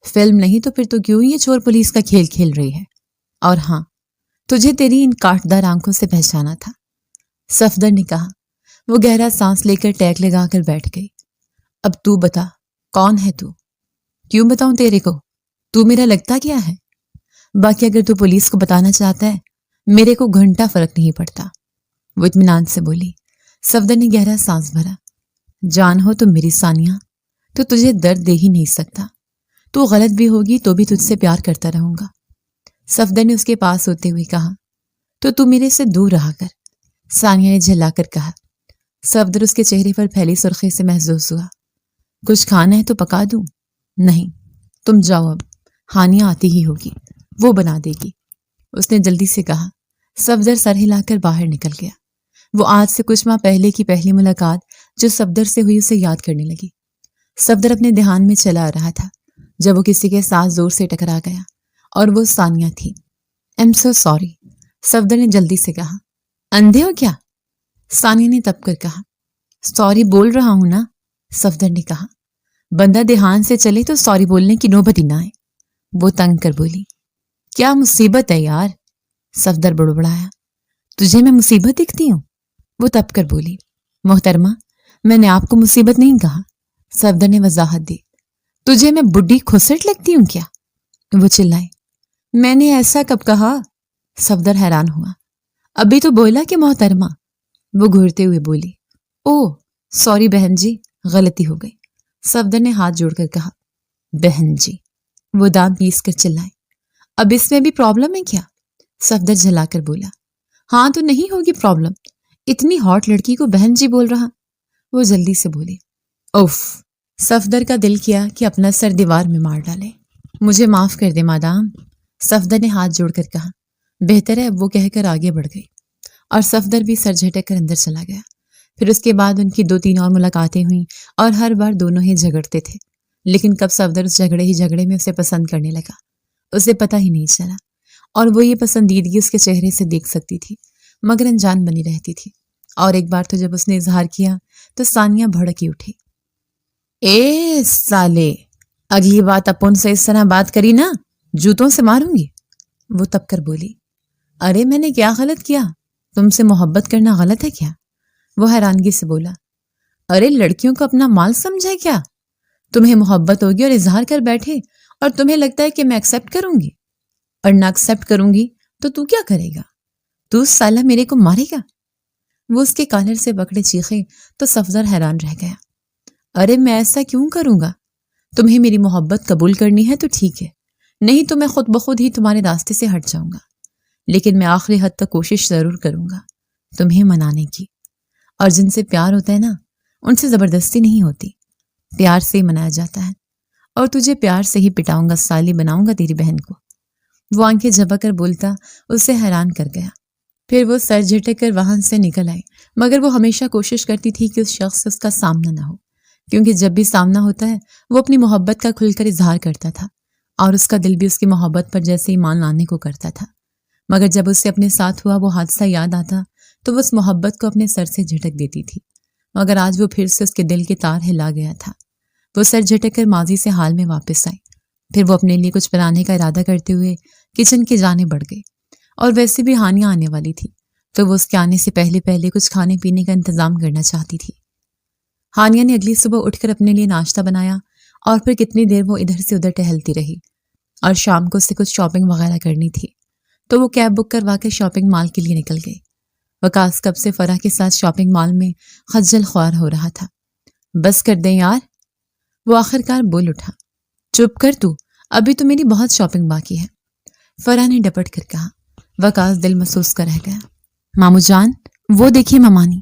فلم نہیں تو پھر تو کیوں یہ چور پولیس کا کھیل کھیل رہی ہے؟ اور ہاں، تجھے تیری ان کاٹدار آنکھوں سے پہچانا تھا، صفدر نے کہا۔ وہ گہرا سانس لے کر ٹیک لگا کر بیٹھ گئی۔ اب تو بتا، کون ہے تو؟ کیوں بتاؤں تیرے کو؟ تو میرا لگتا کیا ہے؟ باقی اگر تو پولیس کو بتانا چاہتا ہے، میرے کو گھنٹہ فرق نہیں پڑتا، وہ اطمینان سے بولی۔ صفدر نے گہرا سانس بھرا۔ جان ہو تو میری ثانیہ تو تجھے درد دے ہی نہیں سکتا، تو غلط بھی ہوگی تو بھی تجھ سے پیار کرتا رہوں گا۔ صفدر نے اس کے پاس ہوتے ہوئے کہا۔ تو میرے سے دور رہا کر، ثانیہ نے جھلا کر کہا۔ صفدر اس کے چہرے پر پھیلی سرخی سے محسوس ہوا۔ کچھ کھانا ہے تو پکا دوں؟ نہیں، تم جاؤ، اب ہانیہ آتی ہی ہوگی، وہ بنا دے گی، اس نے جلدی سے کہا۔ صفدر سر ہلا کر باہر نکل گیا۔ وہ آج سے کچھ ماہ پہلے کی پہلی ملاقات جو صفدر سے ہوئی اسے یاد کرنے لگی۔ صفدر اپنے دھیان میں چلا آ رہا تھا جب وہ کسی کے ساتھ زور سے ٹکرا گیا اور وہ ثانیہ تھی۔ ایم سو سوری، صفدر نے جلدی سے کہا۔ اندھے ہو کیا؟ ثانیہ نے تب کر کہا۔ سوری بول رہا ہوں نا، صفدر نے کہا۔ بندہ دھیان سے چلے تو سوری بولنے کی نوبت ہی نہ آئے، وہ تنگ کر بولی۔ کیا مصیبت ہے یار، صفدر بڑبڑایا۔ تجھے میں مصیبت دکھتی ہوں؟ وہ تب کر بولی۔ محترمہ، میں نے آپ کو مصیبت نہیں کہا، صفدر نے وضاحت دی۔ تجھے میں بڈھی کھسٹ لگتی ہوں کیا؟ وہ چلائے۔ میں نے ایسا کب کہا؟ صفدر حیران ہوا۔ ابھی تو بولا کہ محترمہ، وہ گھورتے ہوئے بولی۔ اوہ سوری بہن جی، غلطی ہو گئی، صفدر نے ہاتھ جوڑ کر کہا۔ بہن جی، وہ دانت پیس کر چلائے۔ اب اس میں بھی پرابلم ہے کیا؟ صفدر جھلا کر بولا۔ ہاں تو نہیں ہوگی پرابلم، اتنی ہاٹ لڑکی کو بہن جی بول رہا، وہ جلدی سے بولی۔ اوف، صفدر کا دل کیا کہ اپنا سر دیوار میں مار ڈالے۔ مجھے معاف کر دے مادام، صفدر نے ہاتھ جوڑ کر کہا۔ بہتر ہے، وہ کہہ کر آگے بڑھ گئی اور صفدر بھی سر جھٹک کر اندر چلا گیا۔ پھر اس کے بعد ان کی 2-3 اور ملاقاتیں ہوئیں اور ہر بار دونوں ہی جھگڑتے تھے، لیکن کب صفدر اس جھگڑے میں اسے پسند کرنے لگا اسے پتہ ہی نہیں چلا، اور وہ یہ پسندیدگی اس کے چہرے سے دیکھ سکتی تھی مگر انجان بنی رہتی تھی۔ اور ایک بار تو جب اس نے اظہار کیا تو ثانیہ بھڑکی اٹھی۔ اے سالے، اگلی بات اپن سے اس طرح بات کری نا، جوتوں سے ماروں گی، وہ تب کر بولی۔ ارے میں نے کیا غلط کیا؟ تم سے محبت کرنا غلط ہے کیا؟ وہ حیرانگی سے بولا۔ ارے لڑکیوں کو اپنا مال سمجھا کیا؟ تمہیں محبت ہوگی اور اظہار کر بیٹھے اور تمہیں لگتا ہے کہ میں ایکسپٹ کروں گی، اور نہ ایکسپٹ کروں گی تو کیا کرے گا؟ تو سالہ میرے کو مارے گا؟ وہ اس کے کالر سے پکڑے چیخے تو صفدر حیران رہ گیا۔ ارے میں ایسا کیوں کروں گا؟ تمہیں میری محبت قبول کرنی ہے تو ٹھیک ہے، نہیں تو میں خود بخود ہی تمہارے راستے سے ہٹ جاؤں گا، لیکن میں آخری حد تک کوشش ضرور کروں گا تمہیں منانے کی۔ اور جن سے پیار ہوتا ہے نا، ان سے زبردستی نہیں ہوتی، پیار سے ہی منایا جاتا ہے، اور تجھے پیار سے ہی پٹاؤں گا، سالی بناؤں گا تیری بہن کو۔ وہ آنکھیں جھپک کر بولتا اسے حیران کر گیا۔ پھر وہ سر جھٹک کر وہاں سے نکل آئی، مگر وہ ہمیشہ کوشش کرتی تھی کہ اس شخص سے اس کا سامنا نہ ہو، کیونکہ جب بھی سامنا ہوتا ہے وہ اپنی محبت کا کھل کر اظہار کرتا تھا اور اس کا دل بھی اس کی محبت پر جیسے ایمان لانے کو کرتا تھا، مگر جب اسے اپنے ساتھ ہوا وہ حادثہ یاد آتا تو وہ اس محبت کو اپنے سر سے جھٹک دیتی تھی، مگر آج وہ پھر سے اس کے دل کے تار ہلا گیا تھا۔ وہ سر جھٹک کر ماضی سے حال میں واپس آئی، پھر وہ اپنے لیے کچھ بنانے کا ارادہ کرتے ہوئے کچن کی جانب بڑھ گئی، اور ویسے بھی ہانیہ آنے والی تھی تو وہ اس کے آنے سے پہلے کچھ کھانے پینے کا انتظام کرنا چاہتی تھی۔ ہانیہ نے اگلی صبح اٹھ کر اپنے لیے ناشتہ بنایا اور پھر کتنی دیر وہ ادھر سے ادھر ٹہلتی رہی، اور شام کو اسے کچھ شاپنگ وغیرہ کرنی تھی تو وہ کیب بک کروا کے شاپنگ مال کے لیے نکل گئی۔ وقاص کب سے فرح کے ساتھ شاپنگ مال میں خجل خوار ہو رہا تھا۔ بس کر دیں یار، وہ آخرکار بول اٹھا۔ چپ کر تو، ابھی تو میری بہت شاپنگ باقی ہے، فرح نے ڈپٹ کر کہا۔ وقاص دل محسوس کر رہ گیا۔ مامو جان، وہ دیکھیے ممانی۔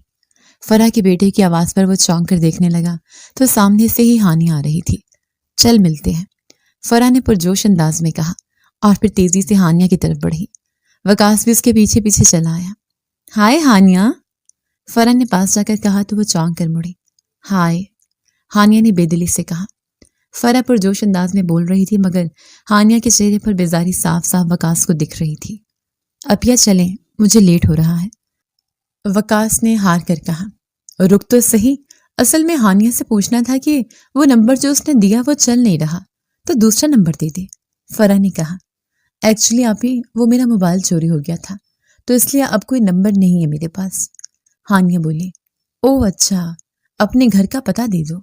فرح کے بیٹے کی آواز پر وہ چونک کر دیکھنے لگا تو سامنے سے ہی ہانیہ آ رہی تھی۔ چل ملتے ہیں، فرح نے پرجوش انداز میں کہا، اور پھر تیزی سے ہانیہ کی طرف بڑھی۔ وقاص بھی اس کے پیچھے پیچھے چلا آیا۔ ہائے ہانیہ، فرح نے پاس جا کر کہا تو وہ چونک کر مڑی۔ ہائے، ہانیہ نے بے دلی سے کہا۔ فرح پرجوش انداز میں بول رہی تھی مگر ہانیہ کے چہرے پر بیزاری صاف صاف وقاص کو دکھ رہی تھی۔ اب یا چلیں، مجھے لیٹ ہو رہا ہے، وقاص نے ہار کر کہا۔ رک تو صحیح، اصل میں ہانیہ سے پوچھنا تھا کہ وہ نمبر جو اس نے دیا وہ چل نہیں رہا تو دوسرا نمبر دے دے، فرح نے کہا۔ ایکچولی آپی وہ میرا موبائل چوری ہو گیا تھا تو اس لیے اب کوئی نمبر نہیں ہے میرے پاس، ہانیہ بولی۔ او اچھا، اپنے گھر کا پتہ دے دو،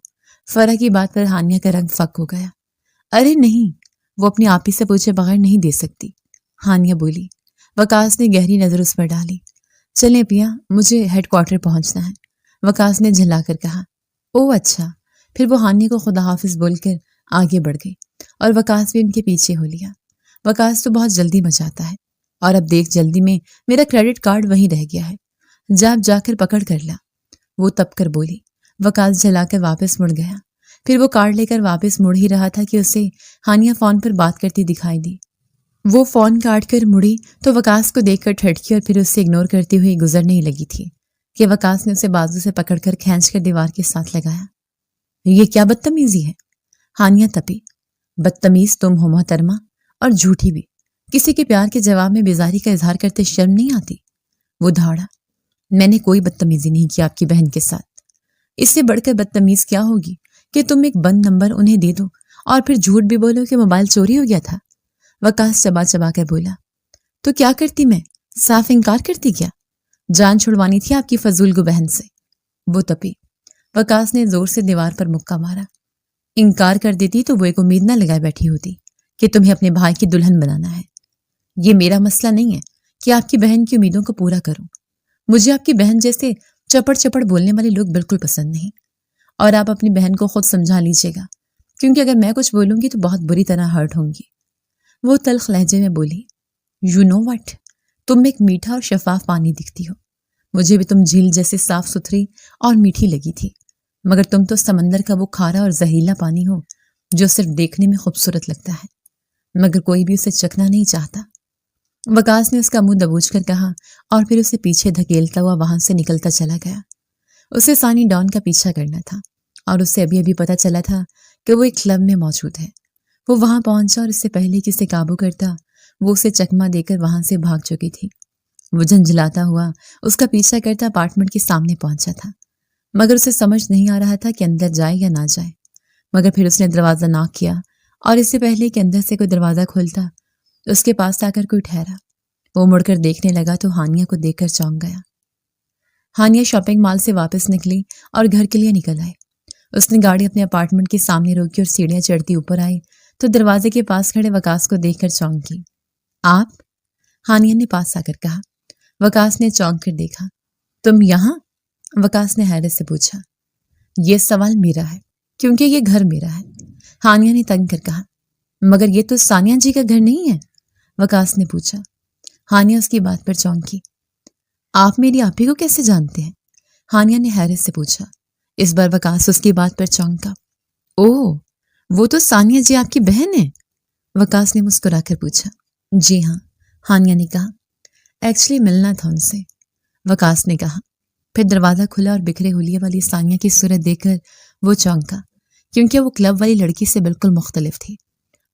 فرح کی بات پر ہانیہ کا رنگ فک ہو گیا۔ ارے نہیں، وہ اپنی آپی سے پوچھے بغیر نہیں دے سکتی، ہانیہ بولی۔ وقاص نے گہری نظر اس پر ڈالی۔ چلیں پیا، مجھے ہیڈ کوارٹر پہنچنا ہے، وقاص نے جھلا کر کہا۔ او اچھا، پھر وہ ہانیہ کو خدا حافظ بول کر آگے بڑھ گئی اور وقاص بھی ان کے پیچھے ہو لیا۔ وقاص تو بہت جلدی مچاتا ہے، اور اب دیکھ جلدی میں میرا کریڈٹ کارڈ وہیں رہ گیا ہے، جا کر پکڑ کر لا، وہ تب کر بولی۔ وقاص جھلا کر واپس مڑ گیا، پھر وہ کارڈ لے کر واپس مڑ ہی رہا تھا کہ اسے ہانیہ فون پر بات کرتی دکھائی دی۔ وہ فون کاٹ کر مڑی تو وقاص کو دیکھ کر ٹھٹکی اور پھر اسے اگنور کرتی ہوئی گزرنے ہی لگی تھی کہ وقاص نے اسے بازو سے پکڑ کر کھینچ کر دیوار کے ساتھ لگایا۔ یہ کیا بدتمیزی ہے، ہانیہ تپی۔ بدتمیز تم ہو محترمہ، اور جھوٹی بھی، کسی کے پیار کے جواب میں بیزاری کا اظہار کرتے شرم نہیں آتی؟ وہ دھاڑا۔ میں نے کوئی بدتمیزی نہیں کی آپ کی بہن کے ساتھ، اس سے بڑھ کر بدتمیز کیا ہوگی کہ تم ایک بند نمبر انہیں دے دو اور پھر جھوٹ بھی بولو کہ موبائل چوری ہو گیا تھا، وقاص چبا چبا کر بولا۔ تو کیا کرتی میں، صاف انکار کرتی کیا؟ جان چھڑوانی تھی آپ کی فضول گو بہن سے، وہ تپی۔ وقاص نے زور سے دیوار پر مکہ مارا۔ انکار کر دیتی تو وہ ایک امید نہ لگائے بیٹھی ہوتی کہ تمہیں اپنے بھائی کی دلہن بنانا ہے۔ یہ میرا مسئلہ نہیں ہے کہ آپ کی بہن کی امیدوں کو پورا کروں، مجھے آپ کی بہن جیسے چپڑ چپڑ بولنے والے لوگ بالکل پسند نہیں، اور آپ اپنی بہن کو خود سمجھا لیجیے گا، کیونکہ اگر میں کچھ بولوں گی تو بہت بری طرح ہرٹ ہوں گی، وہ تلخ لہجے میں بولی۔ یو نو وٹ، تم ایک میٹھا اور شفاف پانی دکھتی ہو، مجھے بھی تم جھیل جیسے صاف ستھری اور میٹھی لگی تھی، مگر تم تو سمندر کا وہ کھارا اور زہریلا پانی ہو جو صرف دیکھنے میں خوبصورت لگتا ہے مگر کوئی بھی اسے چکھنا نہیں چاہتا، وقاص نے اس کا منہ دبوچ کر کہا اور پھر اسے پیچھے دھکیلتا ہوا وہاں سے نکلتا چلا گیا۔ اسے سانی ڈان کا پیچھا کرنا تھا اور اسے ابھی ابھی پتا چلا تھا کہ وہ ایک کلب میں موجود ہے۔ وہ وہاں پہنچا اور اس سے پہلے کہ اسے قابو کرتا وہ اسے چکما دے کر وہاں سے بھاگ چکی تھی۔ وہ جھنجھلاتا ہوا اس کا پیچھا کرتا اپارٹمنٹ کے سامنے پہنچا تھا، مگر اسے سمجھ نہیں آ رہا تھا کہ اندر جائے یا نہ جائے، مگر پھر اس نے دروازہ ناک کیا اور اس سے پہلے کہ اندر سے کوئی دروازہ کھولتا اس کے پاس آ کر کوئی ٹھہرا۔ وہ مڑ کر دیکھنے لگا تو ہانیہ کو دیکھ کر چونک گیا۔ ہانیہ شاپنگ مال سے واپس نکلی اور گھر کے لیے نکل آئی۔ اس نے گاڑی اپنے اپارٹمنٹ کے سامنے روکی اور سیڑھیاں چڑھتی اوپر آئی تو دروازے کے پاس کھڑے وقاص کو دیکھ کر چونکی۔ آپ؟ ہانیہ نے پاس آ کر کہا۔ وقاص نے چونک کر دیکھا۔ تم یہاں؟ وقاص نے حیرت سے پوچھا۔ یہ سوال میرا ہے کیونکہ یہ گھر میرا ہے، ہانیہ نے تنگ کر کہا۔ مگر یہ تو ثانیہ جی کا گھر نہیں ہے، وقاص نے پوچھا۔ ہانیہ اس کی بات پر چونکی۔ آپ میری آپی کو کیسے جانتے ہیں؟ ہانیہ نے حیرت سے پوچھا۔ اس بار وقاص اس کی بات پر چونکا۔ اوہ، وہ تو ثانیہ جی آپ کی بہن ہے، وقاص نے مسکرا کر پوچھا۔ جی ہاں، ہانیہ نے کہا۔ ایکچولی ملنا تھا ان سے، وقاص نے کہا۔ پھر دروازہ کھلا اور بکھرے ہولیے والی ثانیہ کی صورت دیکھ کر وہ چونکا کیونکہ وہ کلب والی لڑکی سے بالکل مختلف تھی۔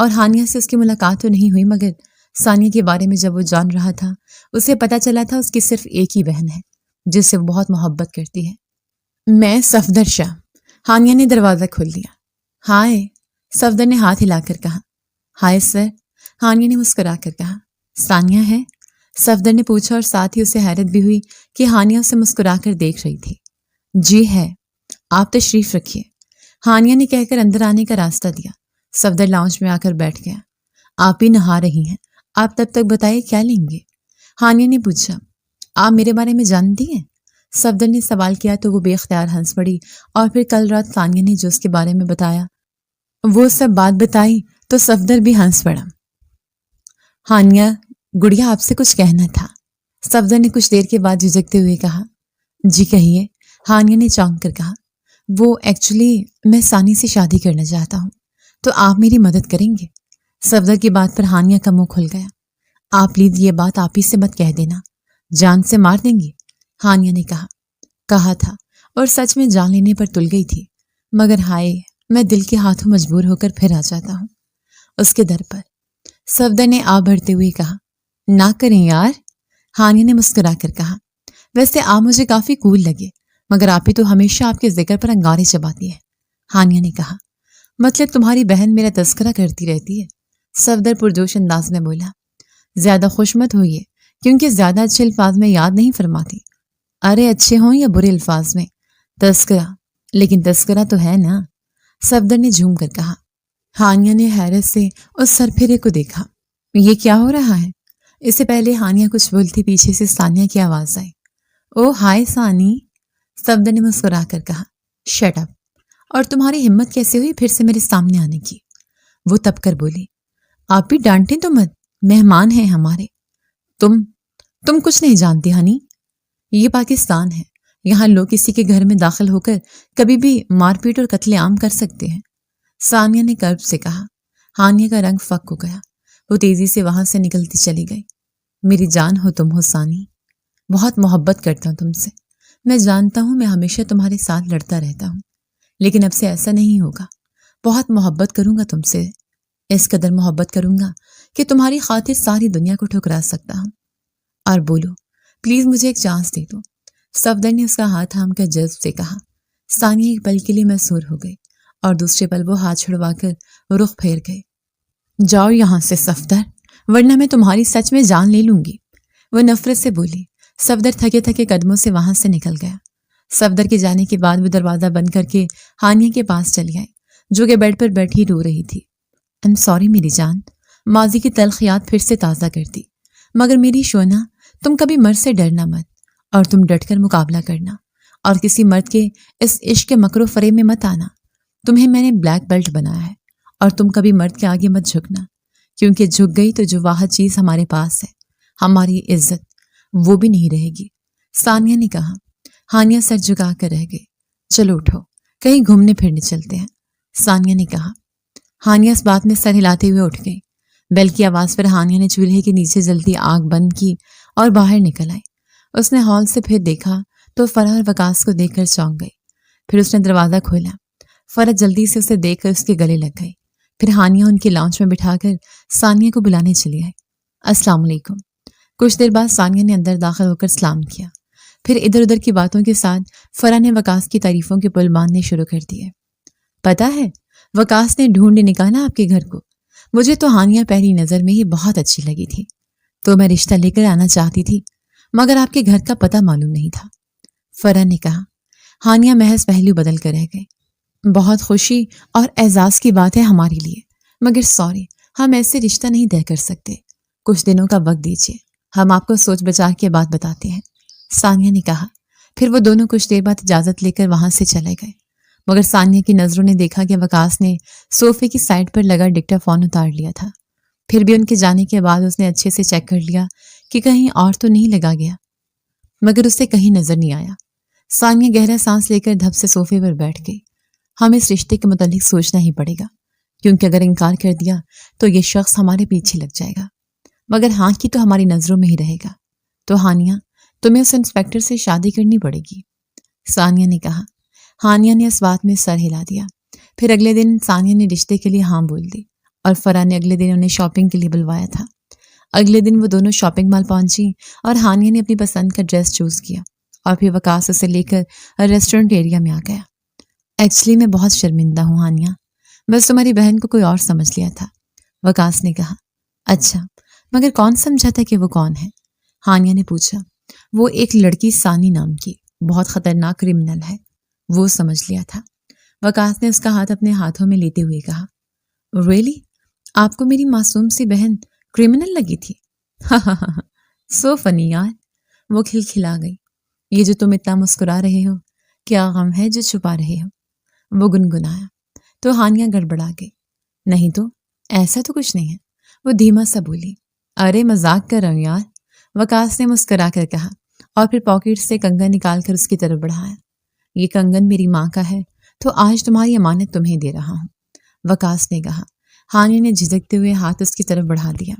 اور ہانیہ سے اس کی ملاقات تو نہیں ہوئی، مگر ثانیہ کے بارے میں جب وہ جان رہا تھا اسے پتہ چلا تھا اس کی صرف ایک ہی بہن ہے جس سے وہ بہت محبت کرتی ہے۔ میں صفدر شاہ۔ ہانیہ نے دروازہ کھول دیا۔ ہائے، صفدر نے ہاتھ ہلا کر کہا۔ ہائے سر، ہانیہ نے مسکرا کر کہا۔ ثانیہ ہے؟ صفدر نے پوچھا اور ساتھ ہی اسے حیرت بھی ہوئی کہ ہانیہ اسے مسکرا کر دیکھ رہی تھی۔ جی ہے، آپ تشریف رکھیے، ہانیہ نے کہہ کر اندر آنے کا راستہ دیا۔ صفدر لاؤنج میں آ کر بیٹھ گیا۔ آپ ہی نہا رہی ہیں، آپ تب تک بتائیے کیا لیں گے؟ ہانیہ نے پوچھا۔ آپ میرے بارے میں جانتی ہیں؟ صفدر نے سوال کیا تو وہ بے اختیار ہنس پڑی اور پھر کل رات ثانیہ نے جو اس کے بارے میں بتایا وہ سب بات بتائی تو صفدر بھی ہنس پڑا۔ ہانیہ، گڑیا آپ سے کچھ کہنا تھا، صفدر نے کچھ دیر کے بعد جھجکتے ہوئے کہا۔ جی کہیے، ہانیہ نے چونک کر کہا۔ وہ ایکچولی میں ثانی سے شادی کرنا چاہتا ہوں، تو آپ میری مدد کریں گے؟ صفدر کی بات پر ہانیہ کا منہ کھل گیا۔ آپ پلیز یہ بات آپ ہی سے مت کہہ دینا، جان سے مار دیں گی، ہانیہ نے کہا تھا اور سچ میں جان لینے پر تل گئی تھی، مگر ہائے، میں دل کے ہاتھوں مجبور ہو کر پھر آ جاتا ہوں اس کے در پر۔ صفدر نے آ بھرتے ہوئے کہا۔ نہ کریں یار، ہانیہ نے مسکرا کر کہا۔ ویسے آپ مجھے کافی کول لگے، مگر آپ ہی تو ہمیشہ آپ کے ذکر پر انگارے چباتی ہے، ہانیہ نے کہا۔ مطلب تمہاری بہن میرا تذکرہ کرتی رہتی ہے، صفدر پرجوش انداز میں بولا۔ زیادہ خوش مت ہوئیے، کیونکہ زیادہ اچھے الفاظ میں یاد نہیں فرماتی۔ ارے اچھے ہوں یا برے الفاظ میں، تذکرہ، لیکن تذکرہ تو ہے نا، صفدر نے جھوم کر کہا۔ ہانیہ نے حیرت سے اس سرپھرے کو دیکھا۔ یہ کیا ہو رہا ہے؟ اس سے پہلے ہانیہ کچھ بولتی پیچھے سے ثانیہ کی آواز آئی۔ او ہائے ثانی، صفدر نے مسکرا کر کہا۔ شٹ اپ، اور تمہاری ہمت کیسے ہوئی پھر سے میرے سامنے آنے کی؟ وہ تب کر بولی۔ آپ بھی ڈانٹیں تو مت، مہمان ہیں ہمارے۔ تم کچھ نہیں جانتی ہنی، یہ پاکستان ہے، یہاں لوگ کسی کے گھر میں داخل ہو کر کبھی بھی مار پیٹ اور قتل عام کر سکتے ہیں، ثانیہ نے کرب سے کہا۔ ہانیہ کا رنگ فک ہو گیا، وہ تیزی سے وہاں سے نکلتی چلی گئی۔ میری جان ہو تم ہو ثانی، بہت محبت کرتا ہوں تم سے، میں جانتا ہوں میں ہمیشہ تمہارے ساتھ لڑتا رہتا ہوں، لیکن اب سے ایسا نہیں ہوگا، بہت محبت کروں گا تم سے، اس قدر محبت کروں گا کہ تمہاری خاطر ساری دنیا کو ٹھکرا سکتا ہوں۔ اور بولو، پلیز مجھے ایک چانس دے دو، صفدر نے اس کا ہاتھ تھام کر جذب سے کہا۔ ثانیہ ایک پل کے لیے محصور ہو گئی اور دوسرے پل وہ ہاتھ چھڑوا کر رخ پھیر گئے۔ جاؤ یہاں سے صفدر، ورنہ میں تمہاری سچ میں جان لے لوں گی، وہ نفرت سے بولی۔ صفدر تھکے تھکے قدموں سے وہاں سے نکل گیا۔ صفدر کے جانے کے بعد وہ دروازہ بند کر کے ہانیہ کے پاس چلی آئی، جو کہ بیڈ پر بیٹھی رو رہی تھی۔ I'm sorry میری جان، ماضی کی تلخ یاد پھر سے تازہ کرتی، مگر میری شونا، تم کبھی مرد سے ڈرنا مت، اور تم ڈٹ کر مقابلہ کرنا، اور کسی مرد کے اس عشق کے مکر و فریب میں مت آنا۔ تمہیں میں نے بلیک بیلٹ بنایا ہے، اور تم کبھی مرد کے آگے مت جھکنا، کیونکہ جھک گئی تو جو واحد چیز ہمارے پاس ہے، ہماری عزت، وہ بھی نہیں رہے گی، ثانیہ نے کہا۔ ہانیہ سر جھکا کر رہ گئی۔ چلو اٹھو، کہیں گھومنے پھرنے چلتے ہیں، ثانیہ نے کہا۔ ہانیہ اس بات میں سر ہلاتے ہوئے اٹھ گئی۔ بیل کی آواز پر ہانیہ نے چولہے کے نیچے جلتی آگ بند کی اور باہر نکل آئی۔ اس نے ہال سے پھر دیکھا تو فرح اور وقاص کو دیکھ کر چونک گئی۔ پھر اس نے دروازہ کھولا۔ فرح جلدی سے اسے دیکھ کر اس کے گلے لگ گئی۔ پھر ہانیہ ان کی لاؤنج میں بٹھا کر ثانیہ کو بلانے چلی آئی۔ السلام علیکم۔ کچھ دیر بعد ثانیہ نے اندر داخل ہو کر سلام کیا۔ پھر ادھر ادھر کی باتوں کے ساتھ فرح نے وقاص کی تعریفوں کے پل باندھنے شروع کر دیے۔ پتہ ہے، وقاص نے ڈھونڈ نکالا آپ کے گھر کو، مجھے تو ہانیہ پہلی نظر میں ہی بہت اچھی لگی تھی، تو میں رشتہ لے کر آنا چاہتی تھی، مگر آپ کے گھر کا پتہ معلوم نہیں تھا، فرح نے کہا۔ ہانیہ محض پہلو بدل کر رہ گئے۔ بہت خوشی اور اعزاز کی بات ہے ہمارے لیے، مگر سوری، ہم ایسے رشتہ نہیں طے کر سکتے، کچھ دنوں کا وقت دیجیے، ہم آپ کو سوچ بچار کے بات بتاتے ہیں، ثانیہ نے کہا۔ پھر وہ دونوں کچھ دیر بعد اجازت لے کر وہاں سے چلے گئے، مگر ثانیہ کی نظروں نے دیکھا کہ وقاص نے صوفے کی سائڈ پر لگا ڈکٹا فون اتار لیا تھا۔ پھر بھی ان کے جانے کے بعد اس نے اچھے سے چیک کر لیا کہ کہیں اور تو نہیں لگا گیا، مگر اسے کہیں نظر نہیں آیا۔ ثانیہ گہرا سانس لے کر دھب سے صوفے پر بیٹھ گئی۔ ہم اس رشتے کے متعلق سوچنا ہی پڑے گا، کیونکہ اگر انکار کر دیا تو یہ شخص ہمارے پیچھے لگ جائے گا، مگر ہاں کی تو ہماری نظروں میں ہی رہے گا، تو ہانیہ تمہیں اس انسپیکٹر سے شادی کرنی پڑے گی، ثانیہ نے کہا۔ ہانیہ نے اس بات میں سر ہلا دیا۔ پھر اگلے دن ثانیہ نے رشتے کے لیے ہاں بول دی اور فرا نے اگلے دن انہیں شاپنگ کے لیے بلوایا تھا۔ اگلے دن وہ دونوں شاپنگ مال پہنچی اور ہانیہ نے اپنی پسند کا ڈریس چوز کیا اور پھر وکاس اسے لے کر ریسٹورنٹ ایریا میں آ گیا۔ ایکچولی میں بہت شرمندہ ہوں ہانیہ، بس تمہاری بہن کو کوئی اور سمجھ لیا تھا، وکاس نے کہا۔ اچھا، مگر کون سمجھا تھا کہ وہ کون ہے؟ ہانیہ نے پوچھا۔ وہ ایک لڑکی ثانی نام کی، بہت خطرناک کرمنل ہے، وہ سمجھ لیا تھا۔ وکاس نے اس کا ہاتھ اپنے ہاتھوں میں لیتے ہوئے کہا۔ ریئلی؟ آپ کو میری معصوم سی بہن کرمنل لگی تھی؟ سو فنی یار، وہ کھلکھلا گئی۔ یہ جو تم اتنا مسکرا رہے ہو، کیا غم ہے جو چھپا رہے ہو؟ وہ گنگنایا تو ہانیہ گڑبڑا گئی۔ نہیں تو، ایسا تو کچھ نہیں ہے، وہ دھیما سا بولی۔ ارے مذاق کر رہا ہوں یار، وکاس نے مسکرا کر کہا اور پھر پاکٹ سے کنگن نکال کر اس کی طرف بڑھایا۔ یہ کنگن میری ماں کا ہے تو آج تمہاری امانت تمہیں دے رہا ہوں، وکاس نے کہا۔ ہانیہ نے جھجکتے ہوئے ہاتھ اس کی طرف بڑھا دیا۔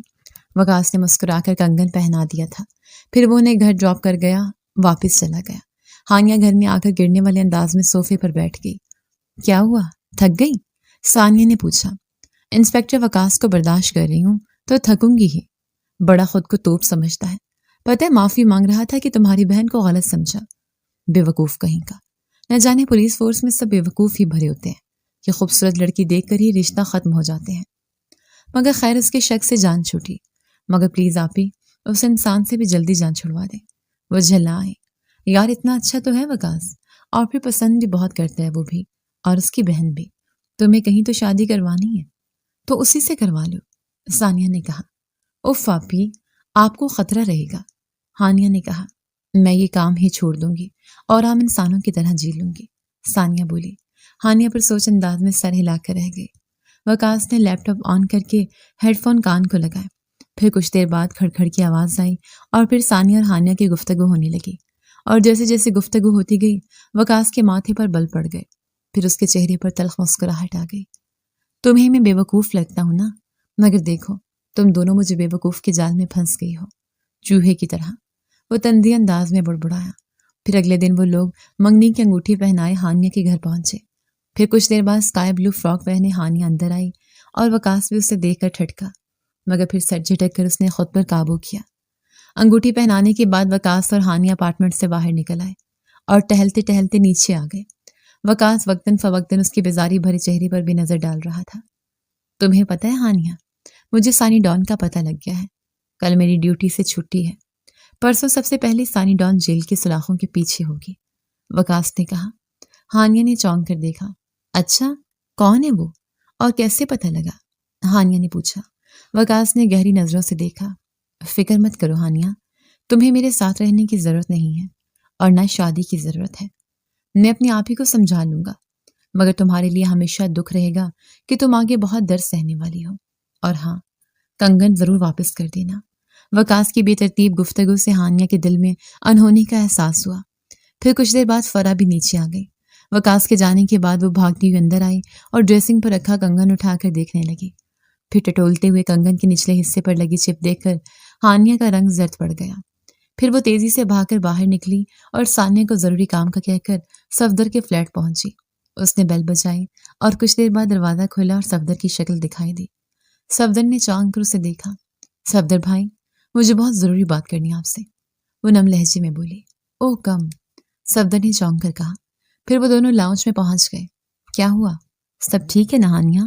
وکاس نے مسکرا کر کنگن پہنا دیا تھا، پھر وہ انہیں گھر ڈراپ کر گیا، واپس چلا گیا۔ ہانیہ گھر میں آ کر گرنے والے انداز میں صوفے پر بیٹھ گئی۔ کیا ہوا، تھک گئی؟ ثانیہ نے پوچھا۔ انسپکٹر وکاس کو برداشت کر رہی ہوں تو تھکوں گی ہی، بڑا خود کو توپ سمجھتا ہے، پتہ ہے معافی مانگ رہا تھا کہ تمہاری بہن کو غلط سمجھا، بے وقوف کہیں کا۔ نہ جانے پولیس فورس میں سب بے وقوف ہی بھرے ہوتے ہیں کہ خوبصورت لڑکی دیکھ کر ہی رشتہ ختم ہو جاتے ہیں۔ مگر خیر اس کے شک سے جان چھوٹی، مگر پلیز آپی اس انسان سے بھی جلدی جان چھڑوا دیں۔ وہ جھلا آئی۔ یار اتنا اچھا تو ہے وکاس، اور پھر پسند بھی بہت کرتا ہے وہ بھی، اور اس کی بہن بھی۔ تمہیں کہیں تو شادی کروانی ہے تو اسی سے کروا لو، ثانیہ نے کہا۔ اف آپی، آپ کو خطرہ رہے گا، ہانیہ نے کہا۔ میں یہ کام ہی چھوڑ دوں گی اور عام انسانوں کی طرح جی لوں گی، ثانیہ بولی۔ ہانیہ پر سوچ انداز میں سر ہلا کر رہ گئی۔ وکاس نے لیپ ٹاپ آن کر کے ہیڈ فون کان کو لگائے، پھر کچھ دیر بعد کھڑکھڑ کی آواز آئی اور پھر ثانیہ اور ہانیہ کی گفتگو ہونے لگی، اور جیسے جیسے گفتگو ہوتی گئی وکاس کے ماتھے پر بل پڑ گئے، پھر اس کے چہرے پر تلخ مسکراہٹ آ گئی۔ تمہیں میں بے وقوف لگتا ہوں نا، مگر دیکھو تم دونوں مجھے بے وقوف کے جال میں پھنس گئی ہو، چوہے کی طرح، وہ تندی انداز میں بڑبڑایا۔ پھر اگلے دن وہ لوگ منگنی کی انگوٹھی پہنائے ہانیہ کے گھر پہنچے۔ پھر کچھ دیر بعد اسکائی بلو فراک پہنے ہانیہ اندر آئی اور وکاس بھی اسے دیکھ کر ٹھٹکا، مگر پھر سر جھٹک کر اس نے خود پر قابو کیا۔ انگوٹھی پہنانے کے بعد وکاس اور ہانیہ اپارٹمنٹ سے باہر نکل آئے اور ٹہلتے ٹہلتے نیچے آ گئے۔ وکاس وقتاً فوقتاً اس کی بیزاری بھرے چہرے پر بھی نظر ڈال رہا تھا۔ تمہیں پتہ ہے ہانیہ، مجھے سانی ڈان کا پتہ لگ گیا ہے، کل میری ڈیوٹی سے چھٹی ہے، پرسوں سب سے پہلے سانی ڈان جیل کے سلاخوں کے پیچھے ہوگی، وکاس نے کہا۔ ہانیہ نے چونک کر دیکھا۔ اچھا، کون ہے وہ اور کیسے پتہ لگا؟ ہانیہ نے پوچھا۔ وکاس نے گہری نظروں سے دیکھا۔ فکر مت کرو ہانیہ، تمہیں میرے ساتھ رہنے کی ضرورت نہیں ہے اور نہ شادی کی ضرورت ہے، میں اپنے آپ ہی کو سمجھا لوں گا، مگر تمہارے لیے ہمیشہ دکھ رہے گا کہ تم آگے بہت درد سہنے والی ہو، اور ہاں، کنگن ضرور واپس کر دینا۔ وکاس کی بے ترتیب گفتگو سے ہانیہ کے دل میں انہونی کا احساس ہوا۔ پھر کچھ دیر بعد فرا بھی نیچے آ گئی۔ وکاس کے جانے کے بعد وہ بھاگتی ہوئی اندر آئی اور ڈریسنگ پر رکھا کنگن اٹھا کر دیکھنے لگی۔ پھر ٹٹولتے ہوئے کنگن کے نچلے حصے پر لگی چپ دیکھ کر ہانیہ کا رنگ زرد پڑ گیا۔ پھر وہ تیزی سے بھاگ کر باہر نکلی اور ثانیہ کو ضروری کام کا کہہ کر صفدر کے فلیٹ پہنچی۔ اس نے بیل بجائی اور کچھ دیر بعد دروازہ کھولا اور صفدر کی شکل دکھائی دی۔ صفدر نے چونک کر اسے دیکھا۔ صفدر بھائی، مجھے بہت ضروری بات کرنی ہے آپ سے، وہ نم لہجے میں بولی۔ اوہ کم، صفدر نے چونک کر کہا۔ پھر وہ دونوں لاؤنج میں پہنچ گئے۔ کیا ہوا، سب ٹھیک ہے نا ہانیہ؟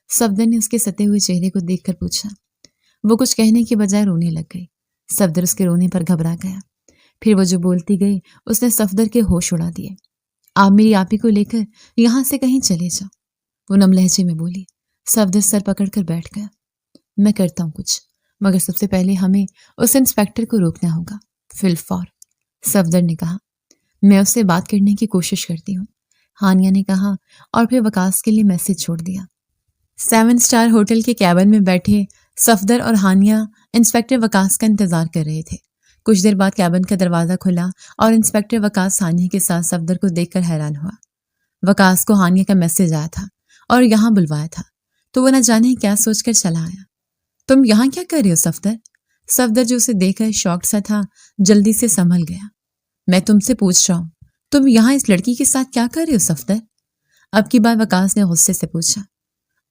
صفدر نے اس کے ستے ہوئے چہرے کو دیکھ کر پوچھا۔ وہ کچھ کہنے کی بجائے رونے لگ گئی۔ صفدر اس کے رونے پر گھبرا گیا۔ پھر وہ جو بولتی گئی اس نے صفدر کے ہوش اڑا دیے۔ آپ میری آپی کو لے کر یہاں سے کہیں چلے جاؤ، وہ نم لہجے میں بولی۔ صفدر سر پکڑ کر بیٹھ گیا۔ میں کرتا ہوں کچھ، مگر سب سے پہلے ہمیں اس انسپیکٹر کو روکنا ہوگا، فی الفور، صفدر نے کہا۔ میں اس سے بات کرنے کی کوشش کرتی ہوں، ہانیہ نے کہا اور پھر وکاس کے لیے میسج چھوڑ دیا۔ 7 اسٹار ہوٹل کے کیبن میں بیٹھے صفدر اور ہانیہ انسپیکٹر وکاس کا انتظار کر رہے تھے۔ کچھ دیر بعد کیبن کا دروازہ کھلا اور انسپیکٹر وکاس ہانیہ کے ساتھ صفدر کو دیکھ کر حیران ہوا۔ وکاس کو ہانیہ کا میسج آیا تھا اور یہاں بلوایا تھا، تو وہ نہ جانے کیا سوچ کر چلا آیا۔ تم یہاں کیا کر رہے ہو صفدر؟ صفدر جو اسے دیکھ کر شاکڈ سا تھا جلدی سے سنبھل گیا۔ میں تم سے پوچھ رہا ہوں، تم یہاں اس لڑکی کے ساتھ کیا کر رہے ہو صفدر؟ اب کی بار وکاس نے غصے سے پوچھا۔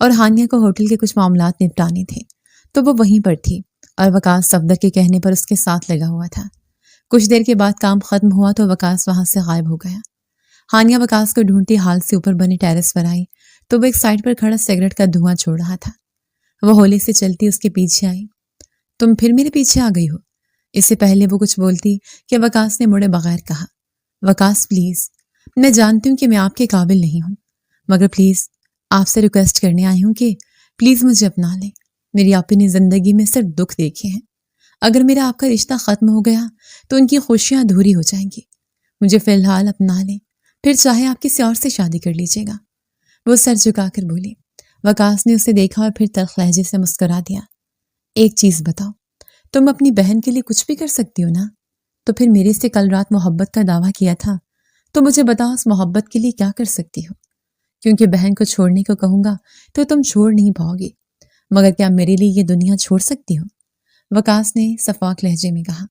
اور ہانیہ کو ہوٹل کے کچھ معاملات نپٹانے تھے تو وہ وہیں پر تھی اور وکاس صفدر کے کہنے پر اس کے ساتھ لگا ہوا تھا۔ کچھ دیر کے بعد کام ختم ہوا تو وکاس وہاں سے غائب ہو گیا۔ ہانیہ وکاس کو ڈھونڈتی حال سے اوپر بنے ٹیرس پر آئی تو وہ ایک سائڈ پر کھڑا سگریٹ کا دھواں چھوڑ رہا تھا۔ وہ ہولے سے چلتی اس کے پیچھے آئی۔ تم پھر میرے پیچھے آ گئی ہو؟ اس سے پہلے وہ کچھ بولتی کہ وکاس نے مڑے بغیر کہا، وکاس پلیز، میں جانتی ہوں کہ میں آپ کے قابل نہیں ہوں، مگر پلیز آپ سے ریکویسٹ کرنے آئی ہوں کہ پلیز مجھے اپنا لیں۔ میری آپی نے زندگی میں صرف دکھ دیکھے ہیں۔ اگر میرا آپ کا رشتہ ختم ہو گیا تو ان کی خوشیاں ادھوری ہو جائیں گی۔ مجھے فی الحال اپنا لیں، پھر چاہے آپ کسی اور سے شادی کر لیجیے گا۔ وہ سر جھکا کر بولی۔ وکاس نے اسے دیکھا اور پھر تلخ لہجے سے مسکرا دیا۔ ایک چیز بتاؤ، تم اپنی بہن کے لیے کچھ بھی کر سکتی ہو نا؟ تو پھر میرے سے کل رات محبت کا دعویٰ کیا تھا، تو مجھے بتاؤ اس محبت کے لیے کیا کر سکتی ہو؟ کیونکہ بہن کو چھوڑنے کو کہوں گا تو تم چھوڑ نہیں پاؤ گی، مگر کیا میرے لیے یہ دنیا چھوڑ سکتی ہو؟ وکاس نے صفاک لہجے میں کہا۔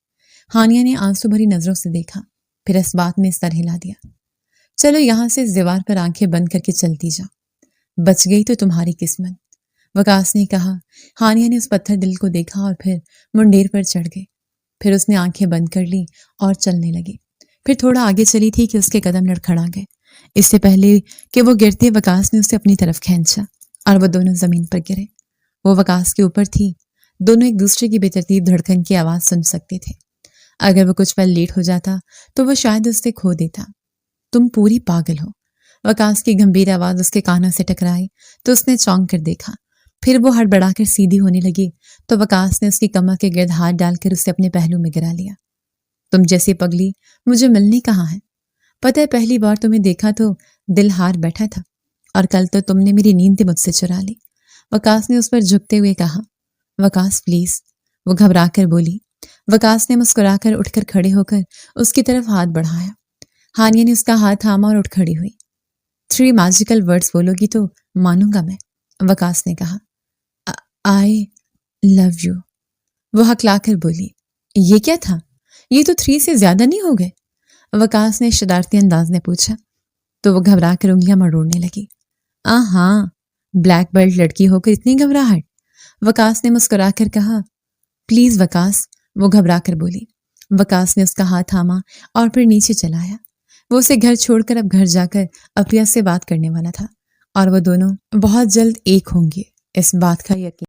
ہانیہ نے آنسو بھری نظروں سے دیکھا، پھر اس بات میں سر ہلا دیا۔ چلو یہاں سے اس دیوار پر آنکھیں بند کر کے چلتی جاؤ، بچ گئی تو تمہاری قسمت، وکاس نے کہا۔ ہانیہ نے اس پتھر دل کو دیکھا اور پھر منڈیر پر چڑھ گئے۔ پھر اس نے آنکھیں بند کر لی اور چلنے لگی۔ پھر تھوڑا آگے چلی تھی کہ اس کے قدم لڑکھڑا گئے۔ اس سے پہلے کہ وہ گرتے وکاس نے اسے اپنی طرف کھینچا اور وہ دونوں زمین پر گرے۔ وہ وکاس کے اوپر تھی، دونوں ایک دوسرے کی بے ترتیب دھڑکن کی آواز سن سکتے تھے۔ اگر وہ کچھ پل لیٹ ہو جاتا تو وہ شاید اس سے کھو دیتا۔ تم پوری پاگل ہو، وکاس کی گمبھیر آواز اس کے کانوں سے ٹکرائی تو اس نے چونک کر دیکھا۔ پھر وہ ہڑبڑا کر سیدھی ہونے لگی تو وکاس نے اس کی کمر کے گرد ہاتھ ڈال کر اسے اپنے پہلو میں گرا لیا۔ تم جیسی پگلی مجھے ملنی کہاں ہے؟ پتہ ہے پہلی بار تمہیں دیکھا تو دل ہار بیٹھا تھا، اور کل تو تم نے میری نیند مجھ سے چرا لی، وکاس نے اس پر جھکتے ہوئے کہا۔ وکاس پلیز، وہ گھبرا کر بولی۔ وکاس نے مسکرا کر اٹھ کر کھڑے ہو کر اس کی طرف ہاتھ بڑھایا۔ ہانیہ نے اس کا ہاتھ تھاما اور اٹھ کھڑی ہوئی۔ 3 میجیکل ورڈز بولو گی تو مانوں گا میں، وکاس نے کہا۔ آئی لو یو، وہ ہکلا کر بولی۔ یہ کیا تھا؟ یہ تو 3 سے زیادہ نہیں ہو گئے؟ وکاس نے شرارتی انداز میں پوچھا تو وہ گھبرا کر انگلیاں مروڑنے لگی۔ ہاں، بلیک بیلٹ لڑکی ہو کر اتنی گھبراہٹ؟ وکاس نے مسکرا کر کہا۔ پلیز وکاس، وہ گھبرا کر بولی۔ وکاس نے اس کا ہاتھ تھاما اور پھر نیچے چلایا۔ وہ اسے گھر چھوڑ کر اب گھر جا کر اپریہ سے بات کرنے والا تھا، اور وہ دونوں بہت جلد ایک ہوں گے، اس بات کا یقین